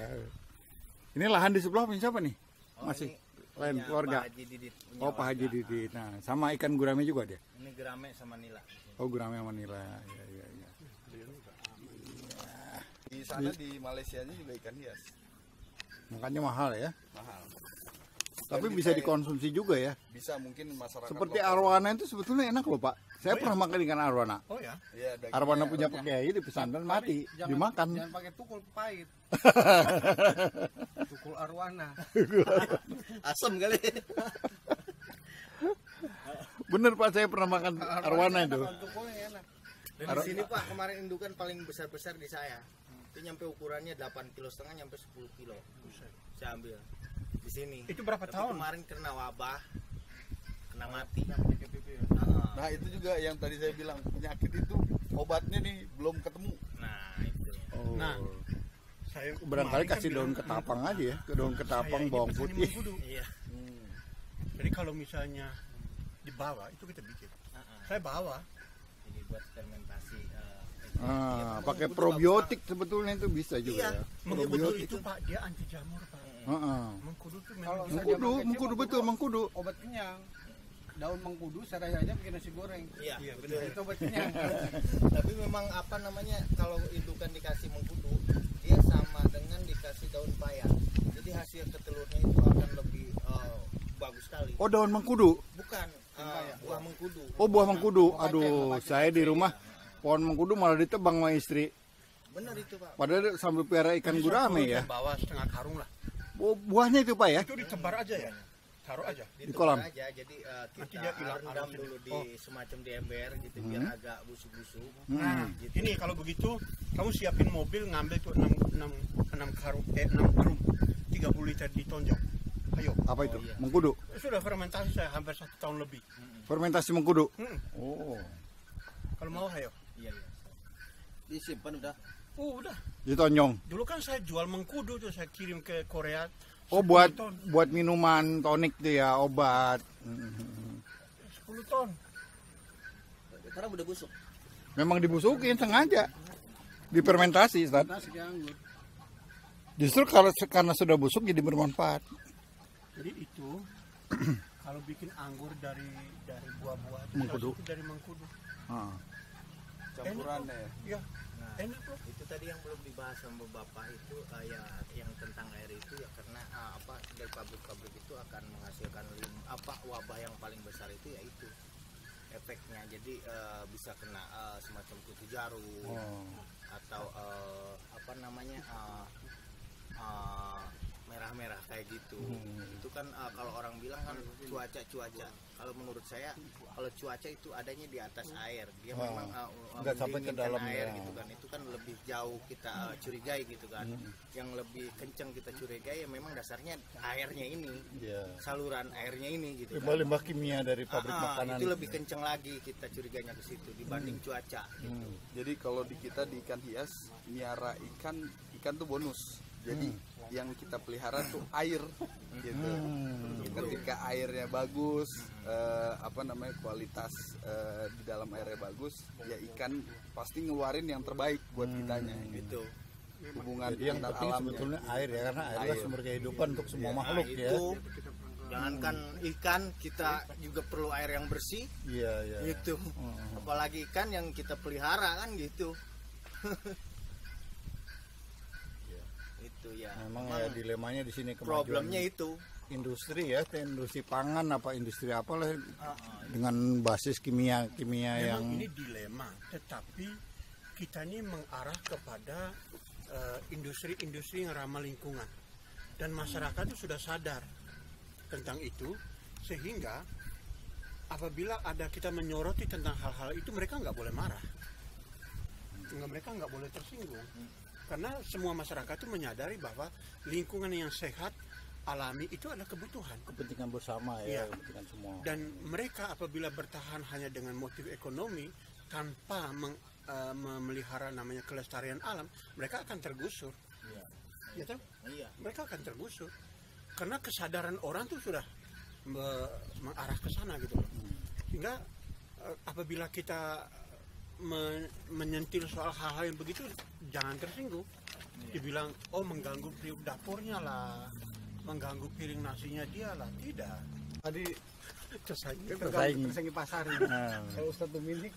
Ini lahan di sebelah punya siapa nih? Masih lain keluarga. Pak Haji Didit. Oh, Pak Haji Didit. Nah, sama ikan gurame juga dia. Ini gerame sama nila. Oh, gurame sama nila. Ya, ya, ya. Di sana di Malaysia juga ikan hias Makanya mahal ya. mahal. Tapi Dan bisa kita- dikonsumsi juga ya. Bisa mungkin masyarakat Seperti lokal. arwana itu sebetulnya enak loh Pak. Saya pernah makan ikan arwana. Oh ya. Iya, dagingnya Arwana punya renyah. pakai di pesantren mati, Jangan- dimakan. Jangan pakai tukul pahit. Tukul arwana. Asam kali. Bener Pak, saya pernah makan arwana itu. Tukulnya enak. Dan di sini Pak kemarin indukan paling besar-besar di saya. Itu nyampe ukurannya 8,5 kilo nyampe 10 kilo. Saya ambil di sini. Itu berapa Tapi tahun? kemarin kena wabah, kena mati. Nah, itu juga yang tadi saya bilang penyakit itu obatnya nih belum ketemu. Nah, itu. Oh. Nah, saya Barangkali kemarin kan kasih daun bilang, ketapang aja ya, ke daun ketapang, saya ini bawang petani putih. mengkudu. Iya. Jadi kalau misalnya dibawa itu kita bikin. Saya bawa. Jadi buat fermentasi. Pakai probiotik sebetulnya itu bisa juga Iya. ya. Mengkudu Probiotik. itu Pak, dia anti jamur Pak. Mengkudu itu memang bisa Mengkudu betul, mengkudu. Obat kenyang. Daun mengkudu serai aja bikin nasi goreng. Iya, Iya, betul. benar. Itu obat kenyang. Tapi memang apa namanya kalau indukan dikasih mengkudu, dia sama dengan dikasih daun paya. Jadi hasil ketelurnya itu akan lebih bagus sekali. Oh, daun mengkudu. Bukan buah mengkudu. Oh, buah mengkudu. Aduh, saya di rumah pohon mengkudu malah ditebang sama istri. Benar itu Pak. Padahal sambil piara ikan gurame ya. Bawa setengah karung lah. Oh, buahnya itu Pak ya. Itu ditebar aja ya. Taruh aja. Di kolam? aja. Jadi Nanti kita dia hilang rendam aromanya. dulu di semacam di ember gitu biar agak busuk-busuk. Nah, Gitu. ini kalau begitu kamu siapin mobil ngambil tuh 6 karung 6 drum 30 liter ditonjok. Ayo. Apa itu? Mengkudu. Sudah fermentasi saya hampir 1 tahun lebih. Fermentasi mengkudu. Hmm. Oh. Kalau mau ayo. Iya, iya. Disimpan udah. Udah. Ditonjong. Dulu kan saya jual mengkudu tuh saya kirim ke Korea. Oh, 10 ton. buat minuman tonik tuh ya, obat. 10 ton. Sekarang udah busuk. Memang dibusukin sengaja. Difermentasi, Ustaz. Nasi anggur. Justru karena sudah busuk jadi bermanfaat. Jadi itu kalau bikin anggur dari buah-buah itu Mengkudu. itu dari mengkudu. Ah. Campurannya ya. Iya. Enak loh. Itu tadi yang belum dibahas sama Bapak itu ya yang tentang air itu ya karena dari pabrik-pabrik itu akan menghasilkan wabah yang paling besar itu yaitu efeknya. Jadi bisa kena semacam kutu jarum atau apa namanya merah-merah kayak gitu. Itu kan kalau orang bilang kan cuaca. Kalau menurut saya kalau cuaca itu adanya di atas air, dia memang nggak sampai ke dalam air ya. gitu kan. Itu kan lebih jauh kita curigai gitu kan. Yang lebih kencang kita curigai ya memang dasarnya airnya ini, saluran airnya ini gitu kan. Limbah kimia dari pabrik makanan itu lebih kencang lagi kita curiganya ke situ dibanding cuaca gitu. Jadi kalau di kita di ikan hias miara ikan tuh bonus. Jadi yang kita pelihara tuh air gitu. Ketika airnya bagus, apa namanya kualitas di dalam airnya bagus, ya ikan pasti ngeluarin yang terbaik buat kitanya gitu. Hubungan Jadi yang antar penting alamnya. sebetulnya air ya, karena air adalah sumber kehidupan untuk semua makhluk ya. Itu jangankan ikan, kita juga perlu air yang bersih Iya. gitu. Apalagi ikan yang kita pelihara kan gitu. Itu ya. Memang ya dilemanya di sini Problemnya itu. industri ya, industri pangan apa industri apalah dengan basis kimia yang Memang ini dilema, tetapi kita ini mengarah kepada industri-industri yang ramah lingkungan, dan masyarakat itu sudah sadar tentang itu, sehingga apabila ada kita menyoroti tentang hal-hal itu, mereka nggak boleh marah, mereka nggak boleh tersinggung, karena semua masyarakat itu menyadari bahwa lingkungan yang sehat alami itu adalah kepentingan bersama ya, kepentingan semua. dan mereka apabila bertahan hanya dengan motif ekonomi tanpa memelihara namanya kelestarian alam, mereka akan tergusur. Ya kan? Mereka akan tergusur karena kesadaran orang tuh sudah mengarah ke sana gitu loh. Sehingga apabila kita menyentil soal hal-hal yang begitu, jangan tersinggung. Dibilang mengganggu periuk dapurnya lah, mengganggu piring nasinya dia lah, tidak. Tadi Tersaingi pasar. Saya Ustadz Dominik.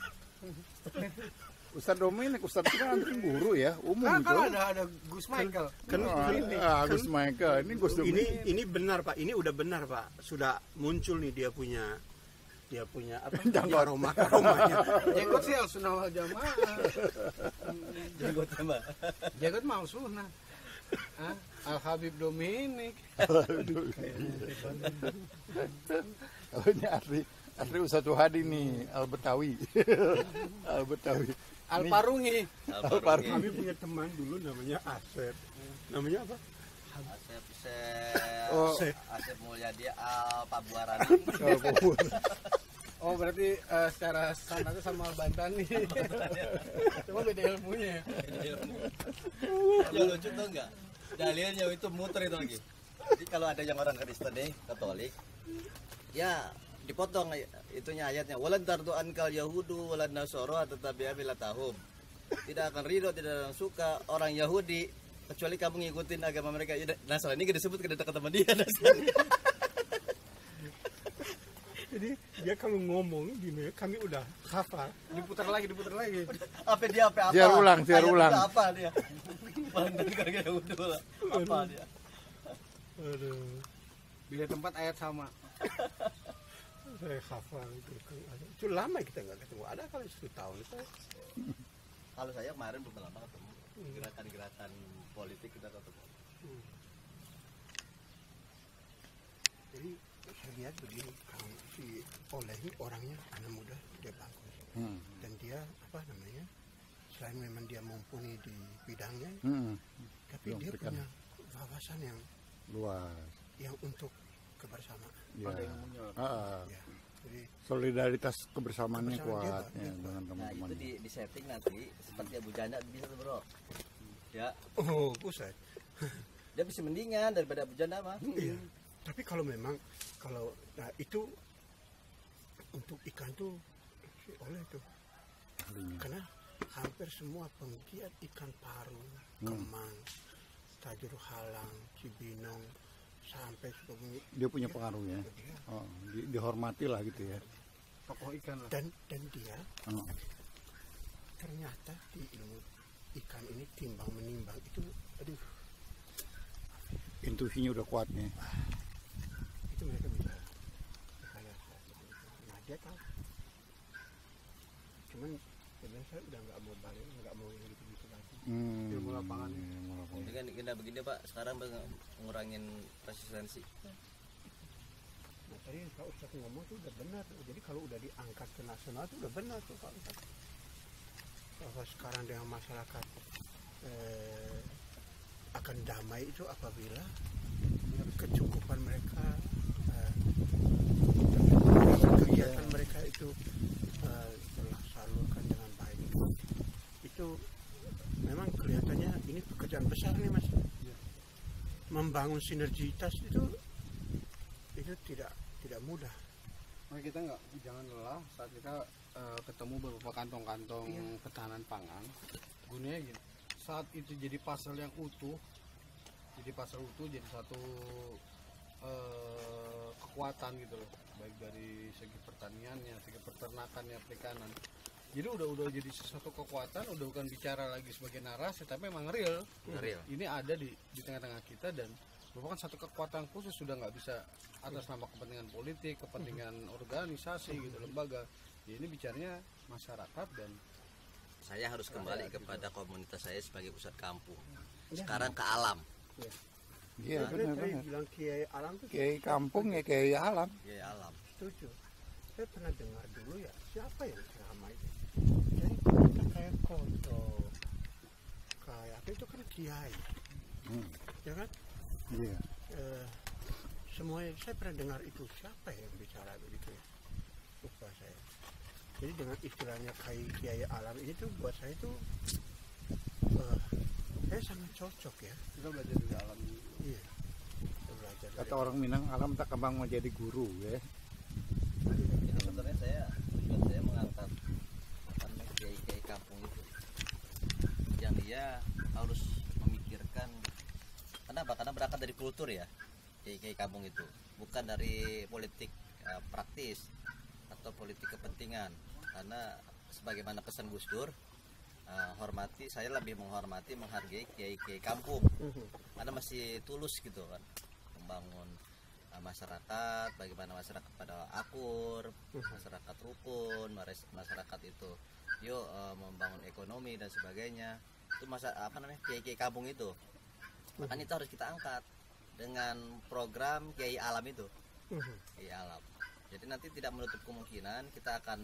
Ustadz Dominik, Ustadz itu kan guru ya, umum Kan ada Gus Michael. Gus Michael, ini Gus Dominik. Ini benar Pak, ini udah benar Pak, sudah muncul nih dia punya apa? Aromanya. Jenggot sih sunnah wal jamaah. Jenggot mau sunnah. Al Habib Dominik. Oh, ini asli Ustadz Tuhadi nih, Al Betawi. Al Betawi. Al Parungi. Kami punya teman dulu namanya Asep. Namanya apa? Asep Mulyadi Al Pabuaran. Oh berarti secara sanatnya sama Al Bantani. Cuma beda ilmunya. Ya lucu tuh enggak? Dalilnya itu muter itu lagi. Jadi kalau ada yang orang Kristen nih, Katolik, ya dipotong itunya ayatnya. Walan tardu ankal yahudu walan nasoro tetapi bila tahum. Tidak akan ridho, tidak akan suka orang Yahudi kecuali kamu ngikutin agama mereka. Nasrani gak disebut, gak dekat sama dia. Jadi dia kalau ngomong gini, kami udah hafal. Diputar lagi. Apa dia apa? Siar ulang. Apa dia? Pandang kagak Yahudi lah. Apa dia? Aduh, Bila tempat ayat sama. saya hafal itu. Itu lama kita nggak ketemu. Ada kali 10 tahun. Kalau saya kemarin belum lama ketemu. Gerakan-gerakan politik kita ketemu. Jadi saya lihat begini, kalau si Oleh ini orangnya anak muda, dia bagus, dan dia apa namanya, selain memang dia mumpuni di bidangnya, tapi dia punya wawasan yang Luas. yang untuk kebersamaan. Ya. Ya. Jadi Solidaritas kebersamaannya Kebersamaan kuat dia, ya, dengan Nah teman-teman. itu di setting nanti seperti Abu Janda bisa tuh bro. Ya, buset. dia bisa mendingan daripada Abu Janda mah. Iya. Tapi kalau memang nah itu untuk ikan tuh si Oleh tuh, karena hampir semua penggiat ikan paru, kemang, tajur halang, cibinong, sampai Sukabumi, Dia punya pengaruh ya. Dihormati lah gitu ya. Tokoh ikan lah. dan dia ternyata di ilmu ikan ini timbang menimbang itu, aduh, Intuisinya udah kuat nih. itu mereka bisa kayak, nah dia tahu cuman sebenarnya saya udah nggak mau balik, nggak mau yang gitu-gitu lagi. Ilmu lapangan. Dengan kita begini Pak, sekarang ngurangin resistensi. Nah tadi Pak Ustadz ngomong tuh udah benar. Jadi kalau udah diangkat ke nasional tuh udah benar tuh Pak Ustadz. Bahwa sekarang dengan masyarakat akan damai itu apabila kecukupan mereka, kegiatan mereka itu tersalurkan dengan baik. Itu memang kelihatannya ini pekerjaan besar nih Mas. Membangun sinergitas itu tidak mudah. Makanya kita jangan lelah saat kita ketemu beberapa kantong-kantong ketahanan pangan. Gunanya gini, saat itu jadi pasal yang utuh, jadi satu kekuatan gitu loh, baik dari segi pertaniannya, segi peternakannya, perikanan. Jadi udah jadi sesuatu kekuatan, udah bukan bicara lagi sebagai narasi, tapi memang real. Ini ada di tengah-tengah kita dan merupakan satu kekuatan khusus, sudah nggak bisa atas nama kepentingan politik, kepentingan organisasi gitu, lembaga. Ya, ini bicaranya masyarakat dan Saya harus kembali kepada komunitas saya sebagai pusat kampung. Sekarang ke alam. Iya Tadi benar-benar. bilang kiai alam tuh Kiai kampung ya kiai alam. Ya alam. setuju. Saya pernah dengar dulu ya, siapa yang ceramah itu? Jadi kita kayak koto, kayak apa itu kan kiai, ya kan? Iya. Semuanya saya pernah dengar itu, siapa yang bicara begitu ya? Lupa saya. Jadi dengan istilahnya kiai alam ini tuh buat saya tuh saya sangat cocok ya. kita belajar dari alam. Iya. Kita belajar dari Kata orang Minang, alam tak kembang mau jadi guru ya. Itu sebenarnya saya mengangkat kiai kampung itu, yang dia harus memikirkan. Kenapa? Karena berangkat dari kultur ya, kiai kampung itu bukan dari politik praktis atau politik kepentingan. Karena sebagaimana pesan Gus Dur, saya lebih menghargai kiai kampung karena masih tulus gitu kan, membangun masyarakat, bagaimana masyarakat pada akur, masyarakat rukun, masyarakat itu yuk membangun ekonomi dan sebagainya. Itu kiai kampung itu. Makanya itu harus kita angkat dengan program kiai alam itu. Kiai alam. Jadi nanti tidak menutup kemungkinan kita akan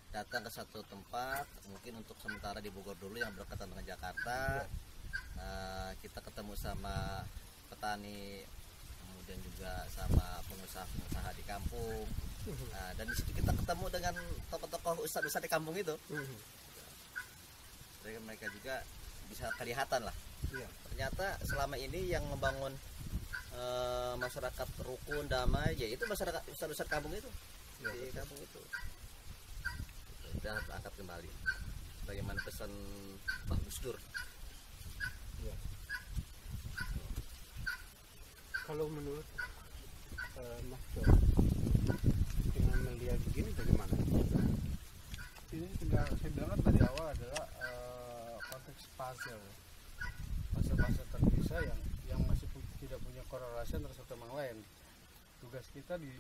datang ke satu tempat, mungkin untuk sementara di Bogor dulu yang berdekatan dengan Jakarta. Kita ketemu sama petani, kemudian juga sama pengusaha di kampung. Dan di situ kita ketemu dengan tokoh-tokoh ustadz di kampung itu. Jadi mereka juga bisa kelihatan lah. Ternyata selama ini yang membangun masyarakat rukun damai, yaitu masyarakat ustadz kampung itu. Di kampung itu. Kita harus angkat kembali. Bagaimana pesan Pak Gus Dur. Kalau menurut Mas John, dengan melihat begini bagaimana? Ini saya bilang kan tadi awal adalah konteks puzzle terpisah yang masih tidak punya korelasi antara satu sama lain. Tugas kita di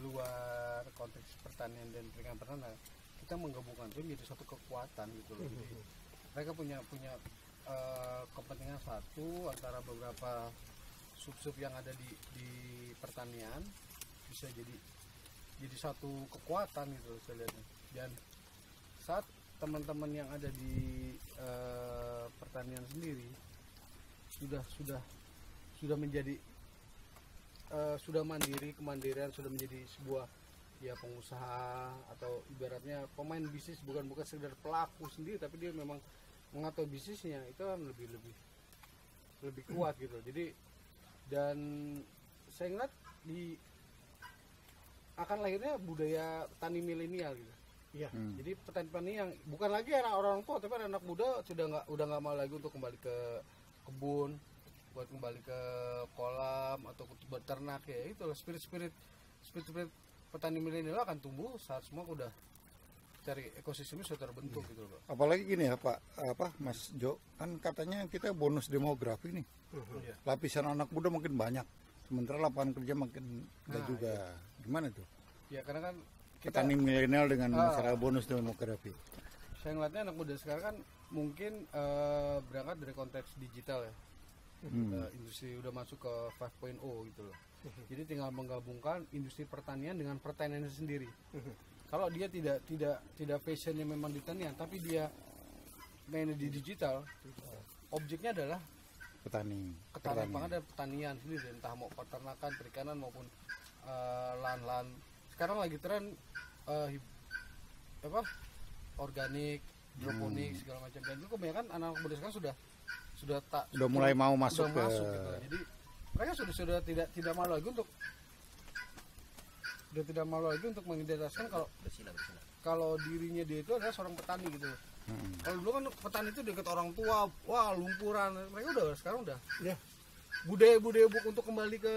luar konteks pertanian dan perikanan, kita menggabungkan itu menjadi satu kekuatan gitu loh. Jadi mereka punya kepentingan satu antara beberapa sub yang ada di pertanian, bisa jadi satu kekuatan gitu loh saya lihat. Dan saat teman-teman yang ada di pertanian sendiri sudah menjadi sudah kemandirian sudah menjadi sebuah ya pengusaha atau ibaratnya pemain bisnis, bukan sekedar pelaku sendiri, tapi dia memang mengatur bisnisnya, itu kan lebih kuat gitu. Jadi dan saya ngeliat akan lahirnya budaya tani milenial gitu. Iya. Jadi petani-petani yang bukan lagi orang tua, tapi anak muda udah nggak mau lagi untuk kembali ke kebun, buat kembali ke kolam atau beternak ya. Itu spirit petani milenial akan tumbuh saat semua udah cari ekosistemnya sudah terbentuk gitu loh. Apalagi gini ya Pak, Mas Jo, kan katanya kita bonus demografi nih. Lapisan anak muda makin banyak, sementara lapangan kerja makin enggak juga. Gimana tuh? Ya karena kan petani milenial dengan masalah bonus demografi? Saya ngeliatnya anak muda sekarang kan mungkin berangkat dari konteks digital ya. Industri udah masuk ke 5.0 gitu loh. Jadi tinggal menggabungkan industri pertanian dengan pertanian sendiri. Kalau dia tidak fashionnya memang di pertanian, tapi dia mainnya di digital, objeknya adalah ketahanan pangan dan pertanian sendiri, entah mau peternakan, perikanan maupun lahan-lahan. Sekarang lagi tren organik, hidroponik segala macam, dan itu kebanyakan anak muda sekarang sudah mulai mau masuk ke gitu. Jadi mereka sudah tidak malu lagi untuk mengidentitaskan kalau dirinya dia itu adalah seorang petani gitu. Kalau dulu kan petani itu dekat orang tua, wah lumpuran, mereka sekarang udah ya budaya untuk kembali ke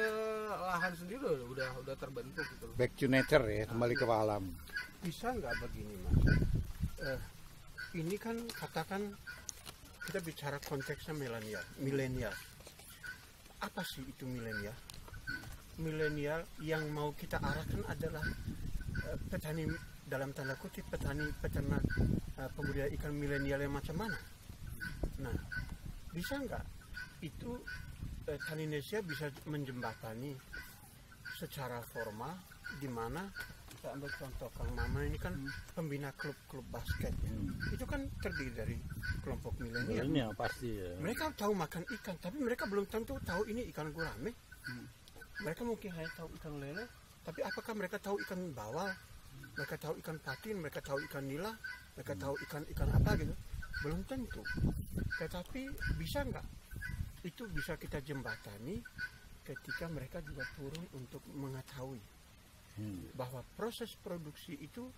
lahan sendiri udah terbentuk gitu. Back to nature ya, kembali ke alam. Bisa nggak begini Mas? Ini kan katakan kita bicara konteksnya milenial. Apa sih itu milenial? Milenial yang mau kita arahkan adalah petani, dalam tanda kutip petani peternak pembudidaya ikan milenial yang macam mana? Nah, bisa nggak itu Tani Indonesia bisa menjembatani secara formal, di mana kita ambil contoh Kang Maman ini kan pembina klub basket, itu kan terdiri dari kelompok milenial. Milenial pasti ya. Mereka tahu makan ikan, tapi mereka belum tentu tahu ini ikan gurame. Mereka mungkin hanya tahu ikan lele, tapi apakah mereka tahu ikan bawal? Mereka tahu ikan patin, mereka tahu ikan nila, mereka tahu ikan apa gitu? Belum tentu. Tetapi bisa nggak? Itu bisa kita jembatani ketika mereka juga turun untuk mengetahui bahwa proses produksi itu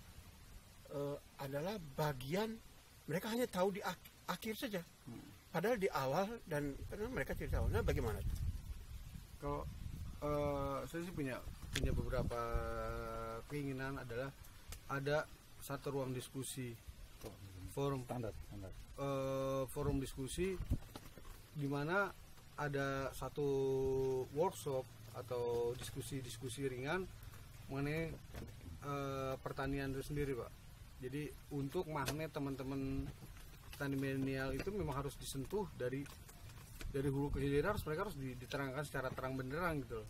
adalah bagian, mereka hanya tahu di akhir saja, padahal di awal dan mereka tidak tahu. Nah, bagaimana itu? Kalau saya sih punya beberapa keinginan, adalah ada satu ruang diskusi, forum forum diskusi di mana ada satu workshop atau diskusi ringan mengenai pertanian itu sendiri, Pak. Jadi untuk magnet teman-teman petani milenial itu memang harus disentuh dari hulu ke hilir, mereka harus diterangkan secara terang benderang gitu loh.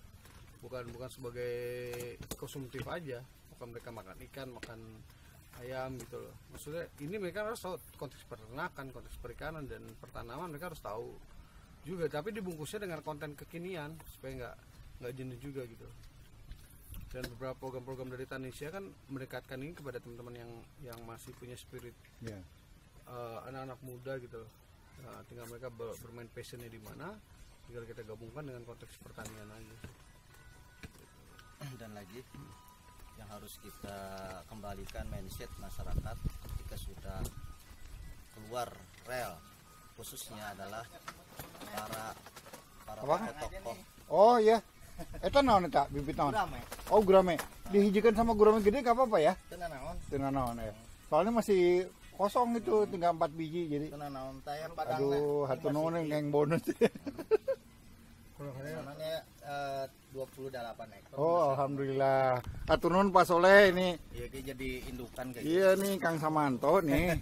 Bukan sebagai konsumtif aja, bukan mereka makan ikan, makan ayam gitu loh. Maksudnya ini mereka harus tahu konteks peternakan, konteks perikanan dan pertanaman, mereka harus tahu juga, tapi dibungkusnya dengan konten kekinian supaya nggak jenuh juga gitu. Dan beberapa program-program dari Tanisha kan mendekatkan ini kepada teman-teman yang masih punya spirit anak-anak muda gitu loh. Nah, tinggal mereka bermain passionnya di mana, tinggal kita gabungkan dengan konteks pertanian aja. Dan lagi yang harus kita kembalikan mindset masyarakat ketika sudah keluar rel, khususnya adalah para tokoh. Oh iya, eta naon eta bibit naon? Oh gurame. Dihijikan sama gurame gede gak apa-apa ya? Teu naon ya. Soalnya masih kosong itu, tinggal 4 biji jadi. Naon taya padang. Aduh, hatur nuhun yang bonus. Namanya 28 ekor. Oh, alhamdulillah. Hatur nuhun Pak Soleh ini. Iya, dia jadi indukan kayak Iya nih Kang Samanto nih.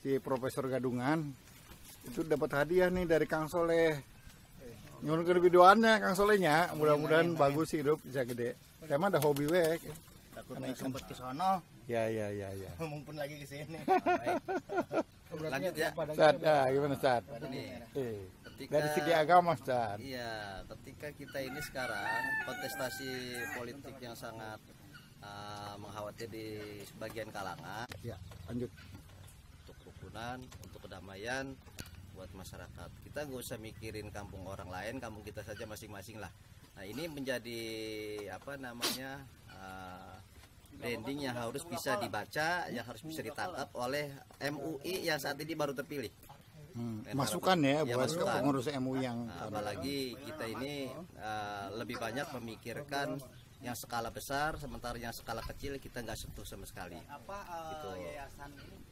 Si Profesor Gadungan. Itu dapat hadiah nih dari Kang Soleh. Nyuwun ke videoannya Kang Solehnya, mudah-mudahan bagus hidup bisa gede. Saya mah ada hobi we. Takutnya sempat ke sono. Ya. Mumpun lagi ke sini. Lanjut ya. Ustaz, gimana Ustaz? Dari segi agama Ustaz. Iya, ketika kita ini sekarang kontestasi politik yang sangat mengkhawatir di sebagian kalangan. Ya, lanjut. Untuk kerukunan, untuk kedamaian buat masyarakat. Kita nggak usah mikirin kampung orang lain, kampung kita saja masing-masing lah. Nah, ini menjadi branding yang harus bisa dibaca, yang harus bisa ditangkap oleh MUI yang saat ini baru terpilih. Masukan ya buat masukan. pengurus MUI yang apalagi kita ini lebih banyak memikirkan yang skala besar, sementara yang skala kecil kita nggak sentuh sama sekali. Gitu.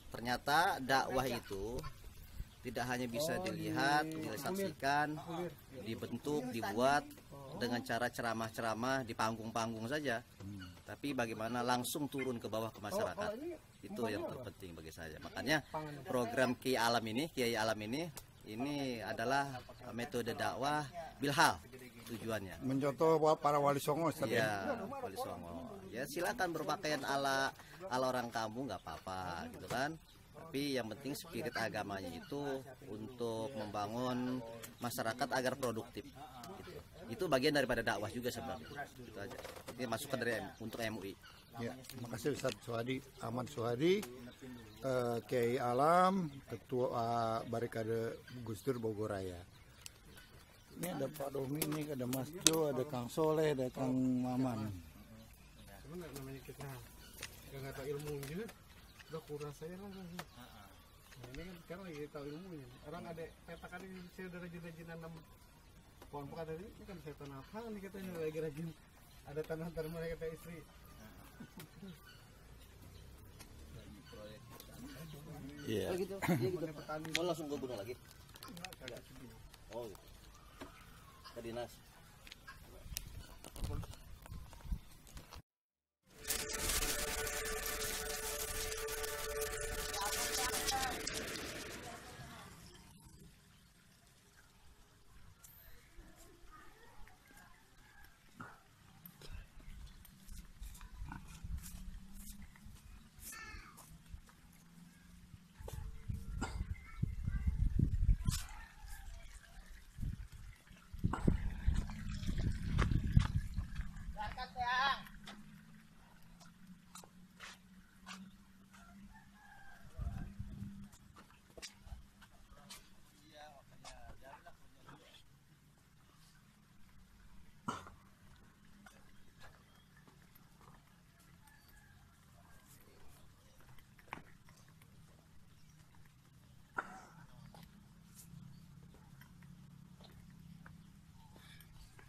Ternyata dakwah itu tidak hanya bisa dilihat, disaksikan, dibentuk, dibuat dengan cara ceramah-ceramah di panggung-panggung saja. tapi bagaimana langsung turun ke bawah ke masyarakat. Itu yang terpenting bagi saya. Makanya program Kiai Alam ini adalah metode dakwah bilhal tujuannya. Mencontoh para wali songo, Ustaz, Ya, wali songo. Ya silakan berpakaian ala orang kampung nggak apa-apa gitu kan. Tapi yang penting spirit agamanya itu untuk membangun masyarakat agar produktif. Gitu. Itu bagian daripada dakwah juga sebenarnya. Itu aja. Ini masukan dari untuk MUI. Ya, makasih Ustaz Suhadi, Ahmad Suhadi, Kiai Alam, Ketua Barikade Gus Dur Bogor Raya. Ini ada Pak Dominik, ada Mas Jo, ada Kang Soleh, ada Kang Maman. Sebenarnya namanya kita nggak tahu ilmunya, udah kurang saya lah. Nah, ini kan sekarang lagi tahu ilmunya. Orang ada petakan ini saya udah rajin nanam pohon pekat tadi, ini kan saya tanam apa nih katanya lagi rajin. Ada tanam-tanaman kata istri. Iya. Oh gitu. Oh langsung ke gunung lagi. Oh gitu. Ke dinas.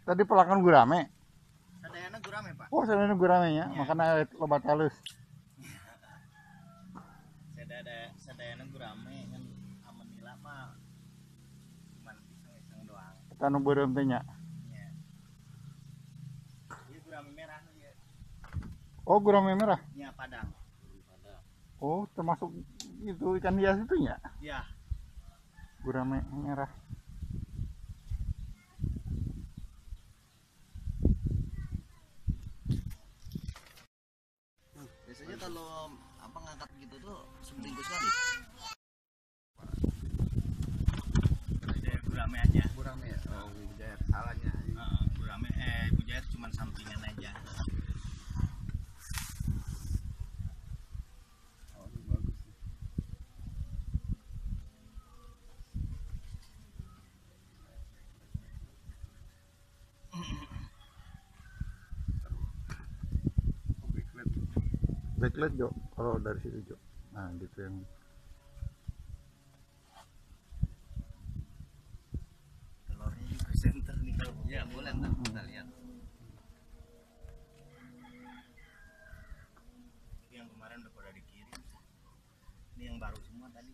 Tadi pelakan gurame. Sadayana gurame, Pak. Oh, sadayana gurame ya. Makanya lobat halus. Sadayana gurame kan amanila mah cuman iseng-iseng doang. Tanu beureum teh nya. Ya. Ini gurame merah ya. Oh, gurame merah. Ya Padang. Oh, termasuk itu ikan hias itu nya. Ya. Gurame merah. Biasanya kalau apa ngangkat gitu tuh seminggu sekali. Ada gurame aja. Gurame ya. Oh, Bujair salahnya. Gurame Bujair cuman sampingan aja. Oh, ini bagus. Backlight Jo, kalau dari situ Jo. Nah, gitu yang Telurnya di presenter nih kalau. Ya boleh ntar kita lihat. Yang kemarin udah pada dikirim. Ini yang baru semua tadi.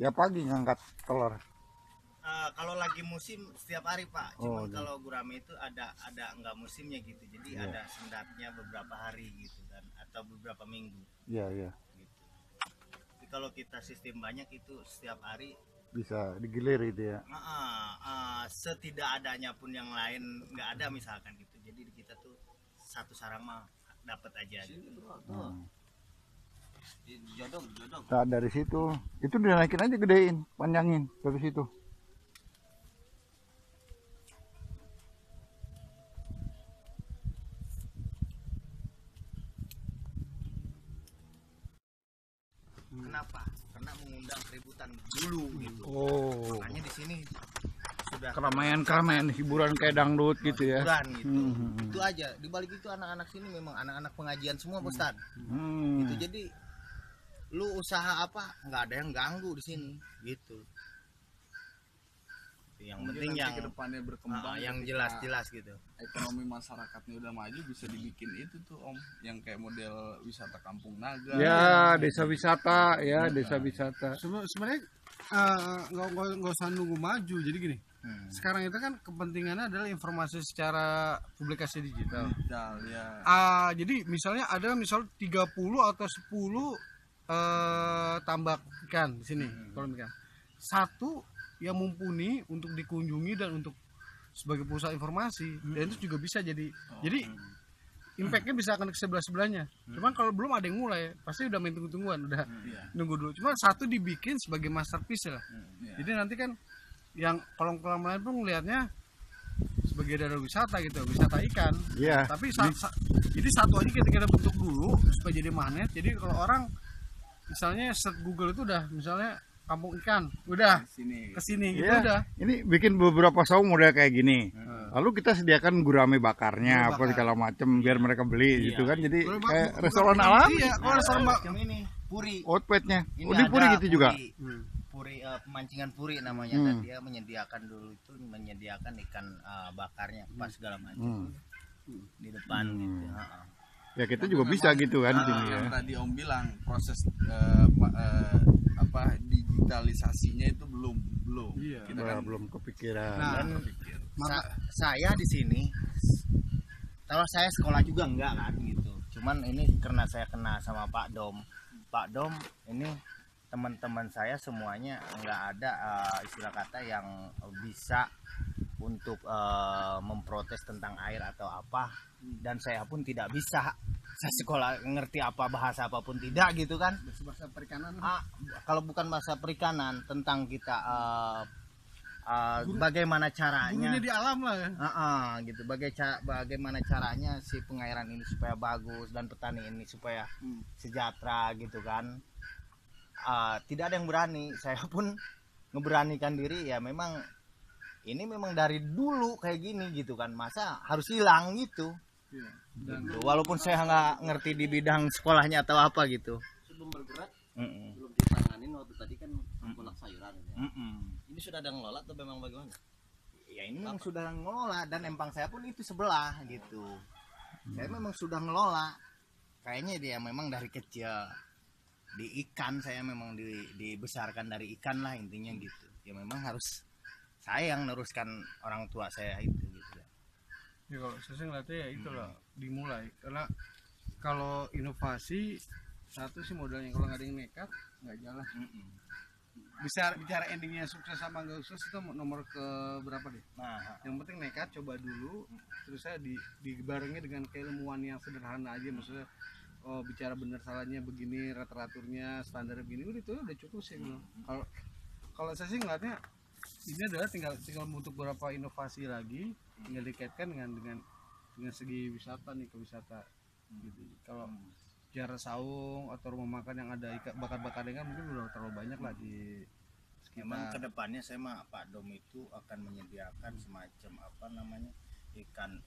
ya pagi ngangkat telur. Kalau lagi musim setiap hari Pak, Oh, cuman iya. kalau gurame itu ada nggak musimnya gitu, jadi Iya. ada sendatnya beberapa hari gitu kan, atau beberapa minggu Iya, iya. gitu. Tapi kalau kita sistem banyak itu setiap hari, Bisa digilir itu ya. setidak adanya pun yang lain nggak ada misalkan gitu, jadi di kita tuh satu sarang mah dapat aja gitu. Hmm. Jodong. Nah, dari situ itu dinaikin aja, gedein, panjangin dari situ. Kenapa? Karena mengundang keributan dulu gitu. Oh, Makanya di sini sudah Keramaian hiburan kayak dangdut gitu ya. hiburan gitu. Hmm. Itu aja. Di balik itu anak-anak sini memang anak-anak pengajian semua, Pak Ustad. Hmm. Gitu. Jadi lu usaha apa nggak ada yang ganggu di sini gitu. Yang penting Mungkin yang nanti kedepannya berkembang yang ketika jelas-jelas gitu. ekonomi masyarakatnya udah maju, bisa dibikin itu tuh Om, yang kayak model wisata kampung naga. Ya, desa wisata ya, desa wisata. Sebenarnya nggak usah nunggu maju. Jadi gini, Sekarang itu kan kepentingannya adalah informasi secara publikasi digital. ya. Jadi misalnya ada 30 atau 10 tambak ikan di sini, kolam ikan. Satu yang mumpuni untuk dikunjungi dan untuk sebagai pusat informasi, dan itu juga bisa jadi impactnya bisa akan ke sebelah-sebelahnya. Cuman kalau belum ada yang mulai, pasti udah main tunggu-tungguan, udah nunggu dulu. Cuma satu dibikin sebagai masterpiece lah. Jadi nanti kan yang kolam-kolam lain pun ngelihatnya sebagai daerah wisata gitu, wisata ikan. Iya. Tapi jadi satu aja kita bentuk dulu supaya jadi magnet. Jadi kalau orang misalnya search Google itu udah misalnya kampung ikan, udah kesini gitu Iya. udah. Ini bikin beberapa saung model kayak gini. Lalu kita sediakan gurame bakarnya, apa segala macem biar mereka beli gitu kan. Jadi kayak restoran alam. Iya, kalau restoran Macam ini puri. Outpetnya. Ini Oh, di puri ada gitu juga. Puri pemancingan puri namanya, dan dia menyediakan dulu itu menyediakan ikan bakarnya pas segala macam di depan gitu. Ya kita juga bisa gitu kan di sini ya. Yang tadi Om bilang proses digitalisasinya itu belum Iya. kita kan Belum kepikiran. Dan saya di sini, kalau saya sekolah juga enggak kan gitu. Cuman ini karena saya kena sama Pak Dom ini teman-teman saya semuanya nggak ada istilah kata yang bisa untuk memprotes tentang air atau apa, dan saya pun tidak bisa. Saya sekolah ngerti apa bahasa apapun tidak gitu kan. bahasa perikanan. Kalau bukan bahasa perikanan, tentang kita bagaimana caranya Gurunya di alam lah ya. gitu, bagaimana caranya si pengairan ini supaya bagus dan petani ini supaya sejahtera gitu kan. Tidak ada yang berani. Saya pun ngeberanikan diri ya, memang ini memang dari dulu kayak gini gitu kan, masa harus hilang gitu. Gitu. Walaupun saya nggak ngerti di bidang sekolahnya atau apa gitu. Sebelum bergerak belum ditanganin waktu tadi kan kolak sayuran ya. Ini sudah ada ngelola atau memang bagaimana? Ya ini memang sudah ngelola, dan empang saya pun itu sebelah gitu. Saya memang sudah ngelola. Kayaknya dia memang dari kecil di ikan, saya memang dibesarkan dari ikan lah intinya gitu. Ya memang harus saya yang neruskan orang tua saya itu gitu. Ya kalau saya sih ngeliatnya ya itulah dimulai, karena kalau inovasi satu sih modalnya, kalau nggak ada yang nekat nggak jalan. Bicara endingnya sukses sama nggak sukses itu nomor ke berapa deh. Nah, Yang penting nekat, coba dulu, terus saya dibarengi dengan keilmuan yang sederhana aja, maksudnya bicara benar salahnya begini, reteraturnya standar begini, udah cukup sih. Kalau saya sih ngeliatnya ini adalah tinggal untuk beberapa inovasi lagi, tinggal dikaitkan dengan segi wisata nih, ke wisata gitu. Kalau bicara saung atau rumah makan yang ada bakar-bakar kan mungkin udah terlalu banyak lah di memang sekitar. kedepannya saya mah Pak Dom itu akan menyediakan semacam apa namanya ikan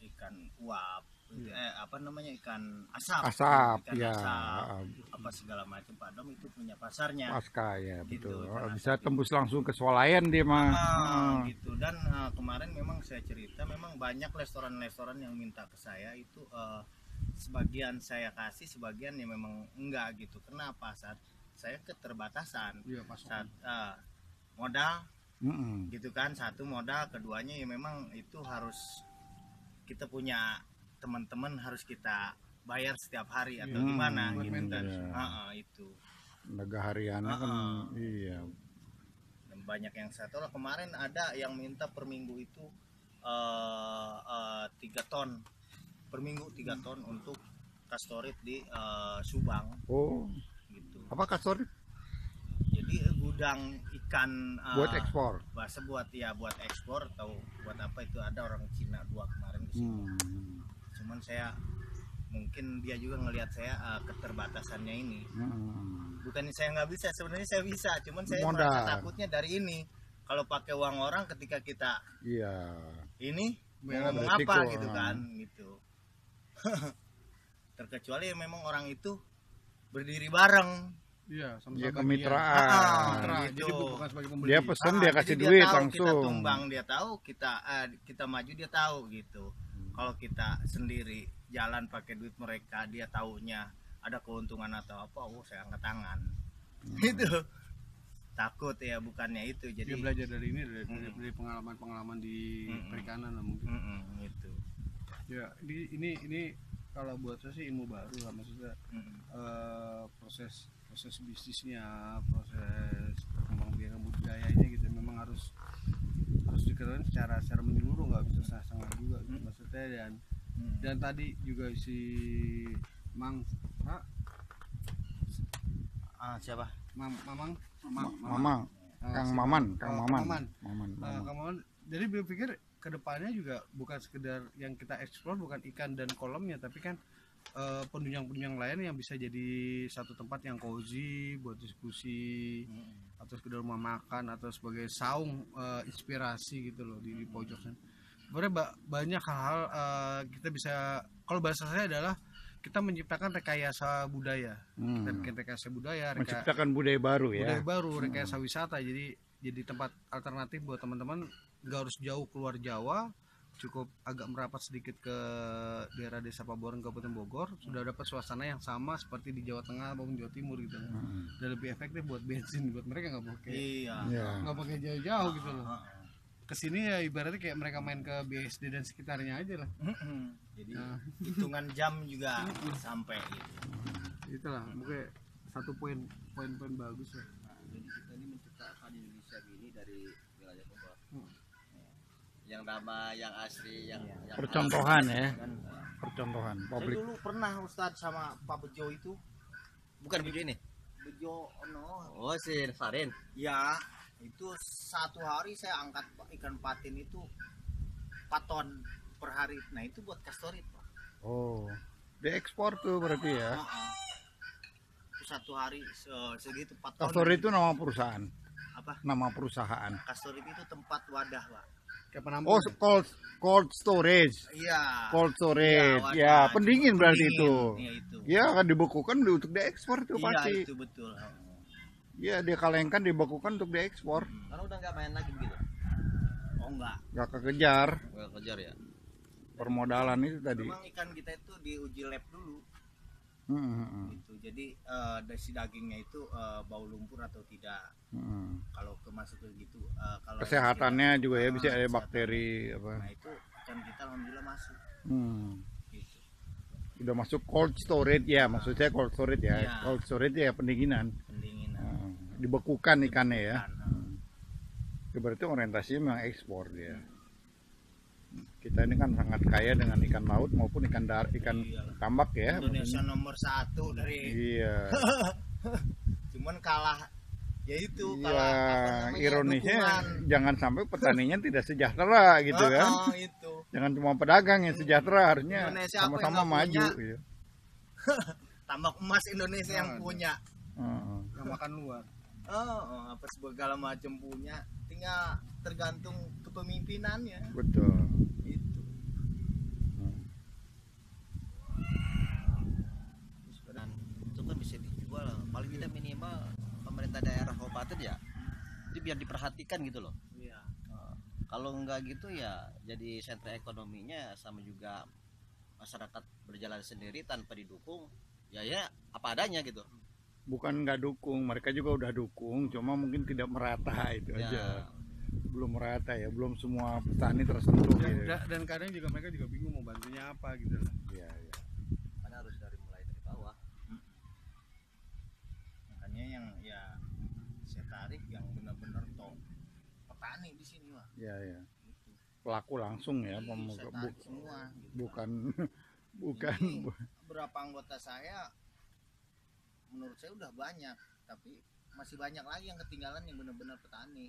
uap, apa namanya ikan asap, Asap ikan ya. asap, apa segala macam. Pak Dom itu punya pasarnya. Pasca ya Gitu, betul. ikan Bisa asap tembus langsung ke swalayan dia mah. gitu. Dan kemarin memang saya cerita, memang banyak restoran-restoran yang minta ke saya itu, sebagian saya kasih, sebagian ya memang enggak gitu. Kenapa? Saat saya keterbatasan, Iya, saat modal Mm-mm. gitu kan, satu modal, keduanya ya memang itu harus kita punya teman-teman, harus kita bayar setiap hari atau gimana buat gitu maintenance. kan. Itu Tenaga hariannya kan iya. dan banyak yang saya tolak. Kemarin ada yang minta per minggu itu 3 ton per minggu, 3 ton untuk kastorit di Subang Oh, gitu. apa kastor Jadi gudang ikan buat ekspor? bahasa buat ekspor atau buat apa, itu ada orang Cina 2 kemarin di sini. Cuman saya mungkin dia juga ngelihat saya keterbatasannya ini. Bukannya saya nggak bisa, sebenarnya saya bisa, cuman saya Modal. merasa takutnya dari ini. Kalau pakai uang orang, ketika kita Iya. ini Ya, ngomong beresiko, apa gitu kan gitu. Terkecuali memang orang itu berdiri bareng. Iya, sama-sama Dia bagian. kemitraan. Mitra, Gitu. jadi bukan sebagai pembeli. Dia pesen dia Jadi kasih dia duit tahu, langsung. kita tumbang dia tahu, kita maju dia tahu gitu. Kalau kita sendiri jalan pakai duit mereka, dia taunya ada keuntungan atau apa, saya angkat tangan. Gitu. takut ya, bukannya itu. Jadi Dia belajar dari ini, dari pengalaman-pengalaman di perikanan lah mungkin. gitu. Ya, ini kalau buat saya sih ilmu baru lah, maksudnya proses bisnisnya, proses pengembang budayanya gitu, memang harus diketahui secara menyeluruh, nggak bisa setengah-setengah juga gitu, maksudnya. Dan tadi juga si Siapa? Mamang, Kang Maman. Kang Maman. Jadi berpikir kedepannya juga bukan sekedar yang kita eksplor bukan ikan dan kolamnya, tapi kan penunjang-penunjang lain yang bisa jadi satu tempat yang cozy buat diskusi, atau sekedar rumah makan, atau sebagai saung inspirasi gitu loh di pojok sana. Sebenarnya banyak hal-hal kita bisa, kalau bahasa saya adalah kita menciptakan rekayasa budaya, dan rekayasa budaya, Menciptakan budaya baru ya. rekayasa wisata. Jadi tempat alternatif buat teman-teman, nggak harus jauh keluar Jawa, cukup agak merapat sedikit ke daerah Desa Pabuaran Kabupaten Bogor, sudah dapat suasana yang sama seperti di Jawa Tengah maupun Jawa Timur gitu. Dan lebih efektif buat bensin, buat mereka nggak pakai nggak pakai jauh-jauh gitu loh. Kesini ya ibaratnya kayak mereka main ke BSD dan sekitarnya aja lah. Jadi hitungan jam juga sampai gitu. Itulah mungkin satu poin bagus lah. Jadi kita ini menciptakan Indonesia ini dari wilayah Bogor. Yang nama, yang asli, yang Percontohan asli, ya. kan. Percontohan Saya publik. dulu pernah Ustadz sama Pak Bejo itu. Bukan Bejo ini. Bejo Oh, si Farin. ya, itu satu hari saya angkat ikan patin itu 4 ton per hari. Nah itu buat kastorit, Pak. Oh, diekspor tuh berarti ya. Itu satu hari segitu 4 ton. Kastor itu nama perusahaan. Apa? Nama perusahaan. Kastorit itu tempat wadah, Pak. Kayak penampung. Oh, cold storage. Iya. Cold storage. wadah. Ya, pendingin berarti Pendingin. itu. Iya itu. Ya, akan dibekukan untuk diekspor tuh Iya pasti. itu betul. Iya, dia kalengkan dibekukan untuk diekspor. Karena udah nggak main lagi begitu. Oh enggak. Gak kekejar Nggak kejar ya. permodalan itu tadi. Memang ikan kita itu diuji lab dulu. Gitu. Jadi dari si dagingnya itu bau lumpur atau tidak. Kalau masuk ke gitu, kalau Kesehatannya juga ya bisa ada kesehatan. bakteri apa. Nah itu ikan kita alhamdulillah masuk. Gitu. Udah masuk cold storage ya, maksud saya cold storage ya. Iya. Cold storage ya pendinginan. Pendinginan. Dibekukan ikannya ya. Ikan, Itu berarti orientasinya memang ekspor dia. Kita ini kan sangat kaya dengan ikan laut maupun ikan tambak ya. Indonesia nomor 1 dari. Iya. Cuman kalah. Ya itu Iya, kalah apa namanya, ironisnya dukungan. jangan sampai petaninya tidak sejahtera gitu kan. Itu. Jangan cuma pedagang yang sejahtera, harusnya Indonesia apa yang sama-sama nggak maju punya? gitu. Tambak emas Indonesia yang punya. Nggak makan luar. Apa segala macam punya, tinggal tergantung kepemimpinannya. Betul. Itu. Dan itu kan bisa dijual paling tidak minimal pemerintah daerah kabupaten ya. Jadi biar diperhatikan gitu loh. Iya. Kalau enggak gitu ya jadi sentra ekonominya sama juga masyarakat berjalan sendiri tanpa didukung. Ya apa adanya gitu. Bukan nggak dukung, mereka juga udah dukung, cuma mungkin tidak merata itu Ya. aja. Belum merata ya, belum semua petani tersentuh gitu. Dan kadang juga mereka juga bingung mau bantunya apa gitu lah. Iya, iya. Karena harus mulai dari bawah. Makanya yang ya saya tarik yang benar-benar top petani di sini mah. Iya, iya. Pelaku langsung ya, Saya tarik semua. Gitu. bukan Ini berapa anggota saya menurut saya udah banyak, tapi masih banyak lagi yang ketinggalan yang benar-benar petani.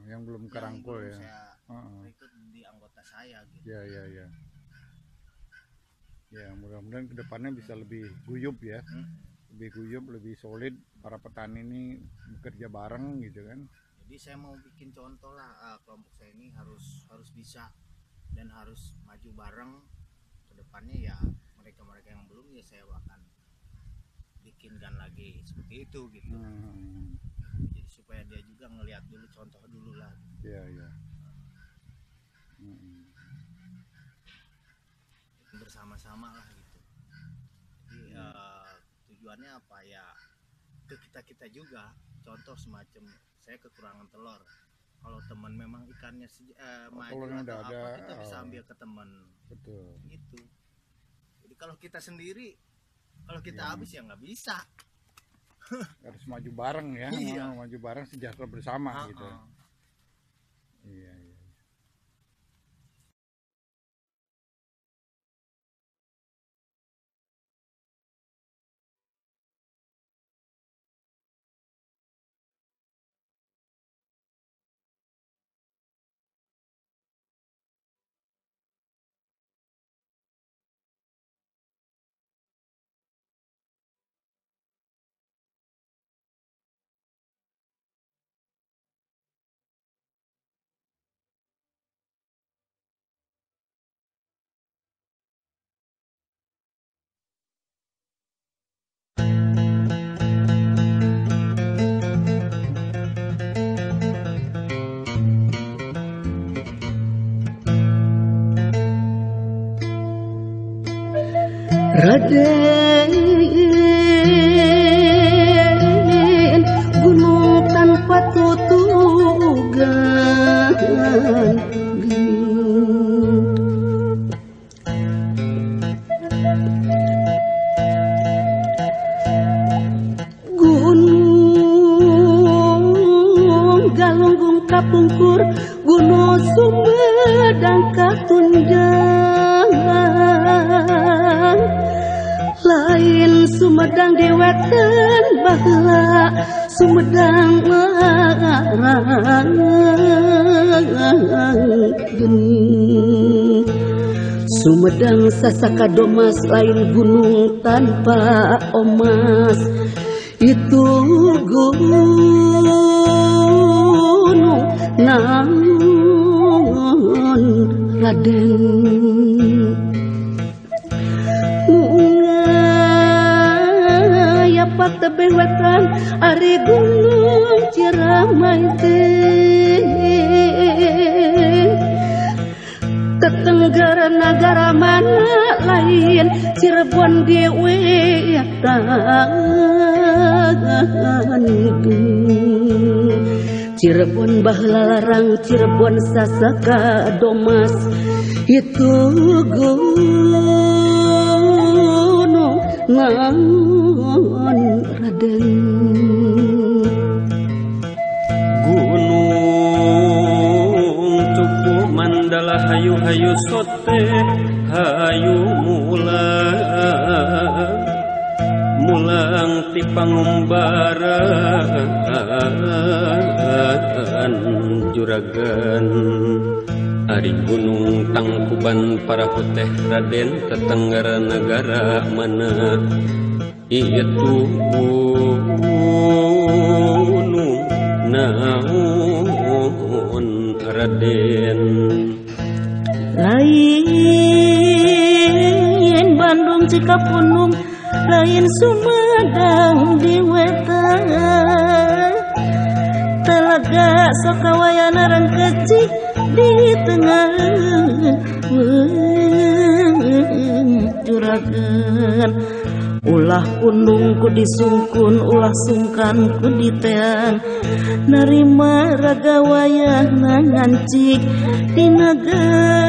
yang belum kerangkul yang belum ya. saya ikut di anggota saya gitu. Iya, iya, iya. Ya, mudah-mudahan kedepannya bisa lebih guyup ya. Lebih guyup, lebih solid, para petani ini bekerja bareng gitu kan. Jadi saya mau bikin contoh lah, kelompok saya ini harus bisa dan harus maju bareng. Kedepannya ya mereka-mereka yang belum ya saya akan bikinkan lagi seperti itu gitu. Jadi supaya dia juga ngelihat dulu, contoh dulu lah. Iya, iya. Bersama-sama lah gitu. Jadi tujuannya apa ya, ke kita juga contoh semacam saya kekurangan telur, kalau teman memang ikannya maju telurnya atau udah apa, ada, kita bisa ambil ke teman. Betul. Gitu. Jadi kalau kita sendiri, kalau kita Iya. habis ya nggak bisa. Harus maju bareng ya, Iya. maju bareng sejahtera bersama Ah, gitu. ah. Iya, iya. Raden, gunung tanpa tutugan. Gunung Galunggung kapungkur, gunung Sumedang katunjang. Lain Sumedang deweken baheula Sumedang geuning. Sumedang sasaka domas, lain gunung tanpa omas. Itu gunung naon Raden? Ngaya tebeh wetan ari gunung Ciramai teh. Tetenggara nagara mana lain Cirebon dewe Cirebon baheula larang, Cirebon sasaka domas. Itu gunung naon Raden? Gunung Cupu Mandala hayu-hayu sote hayu mulang ti pangumbaran juragan. Ari gunung Tangkuban Parahuteh Raden, tetenggara negara mana? Itu gunung naon Raden? Lain Bandung Cikapunung, lain Sumedang di Wetan. Talaga Sokawayana Rangkecik di tengah juragan. Ulah pundung ku disungkun, ulah sungkan ku diteang. Narima raga wayahna ngancik di negara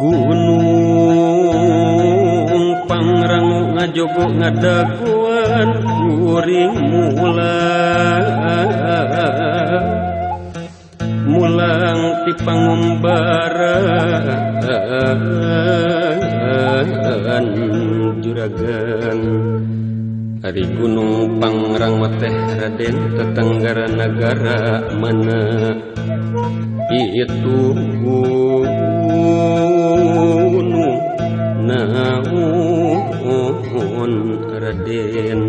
Gunung Pangrango ngajogo ngadaguan kuring mulang ti pangumbaran juragan. Ari gunung Pangrango teh Raden, tetenggara negara mana? Itu gunung naon Raden?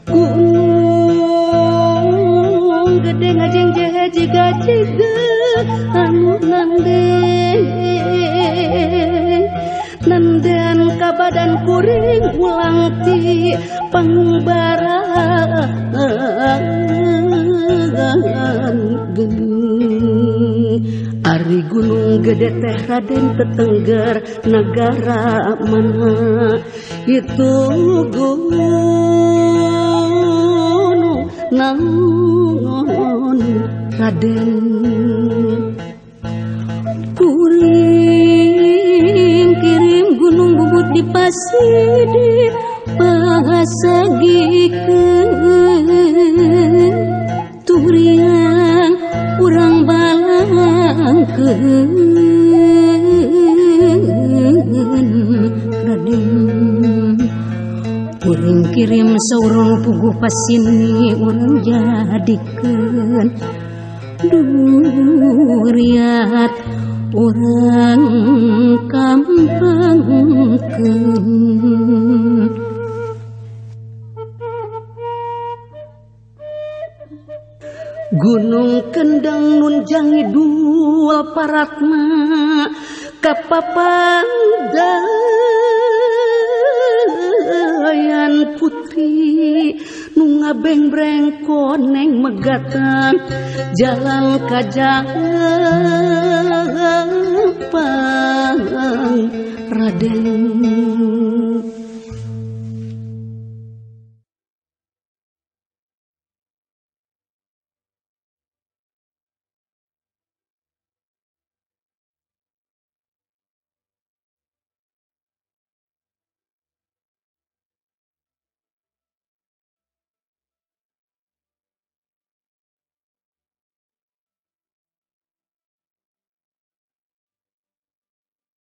Gunung gede ngajeng jehe jiga anu nandean ka badan kuring ulang ti pangbaran geuning. Ari Gunung Gede teh Raden tetengger negara mana itu gunung naon Raden kuring kirim gunung bubut di pasidi bahasagikeun turiang urang balangkeun Raden kuring kirim saurang puguh pasini urang jadikeun duriat urang kampangkeun Gunung Kendang nun jangi dua paratna kapapangdayan putri nu ngabeng-breng koneng megatan jalan kajampang Raden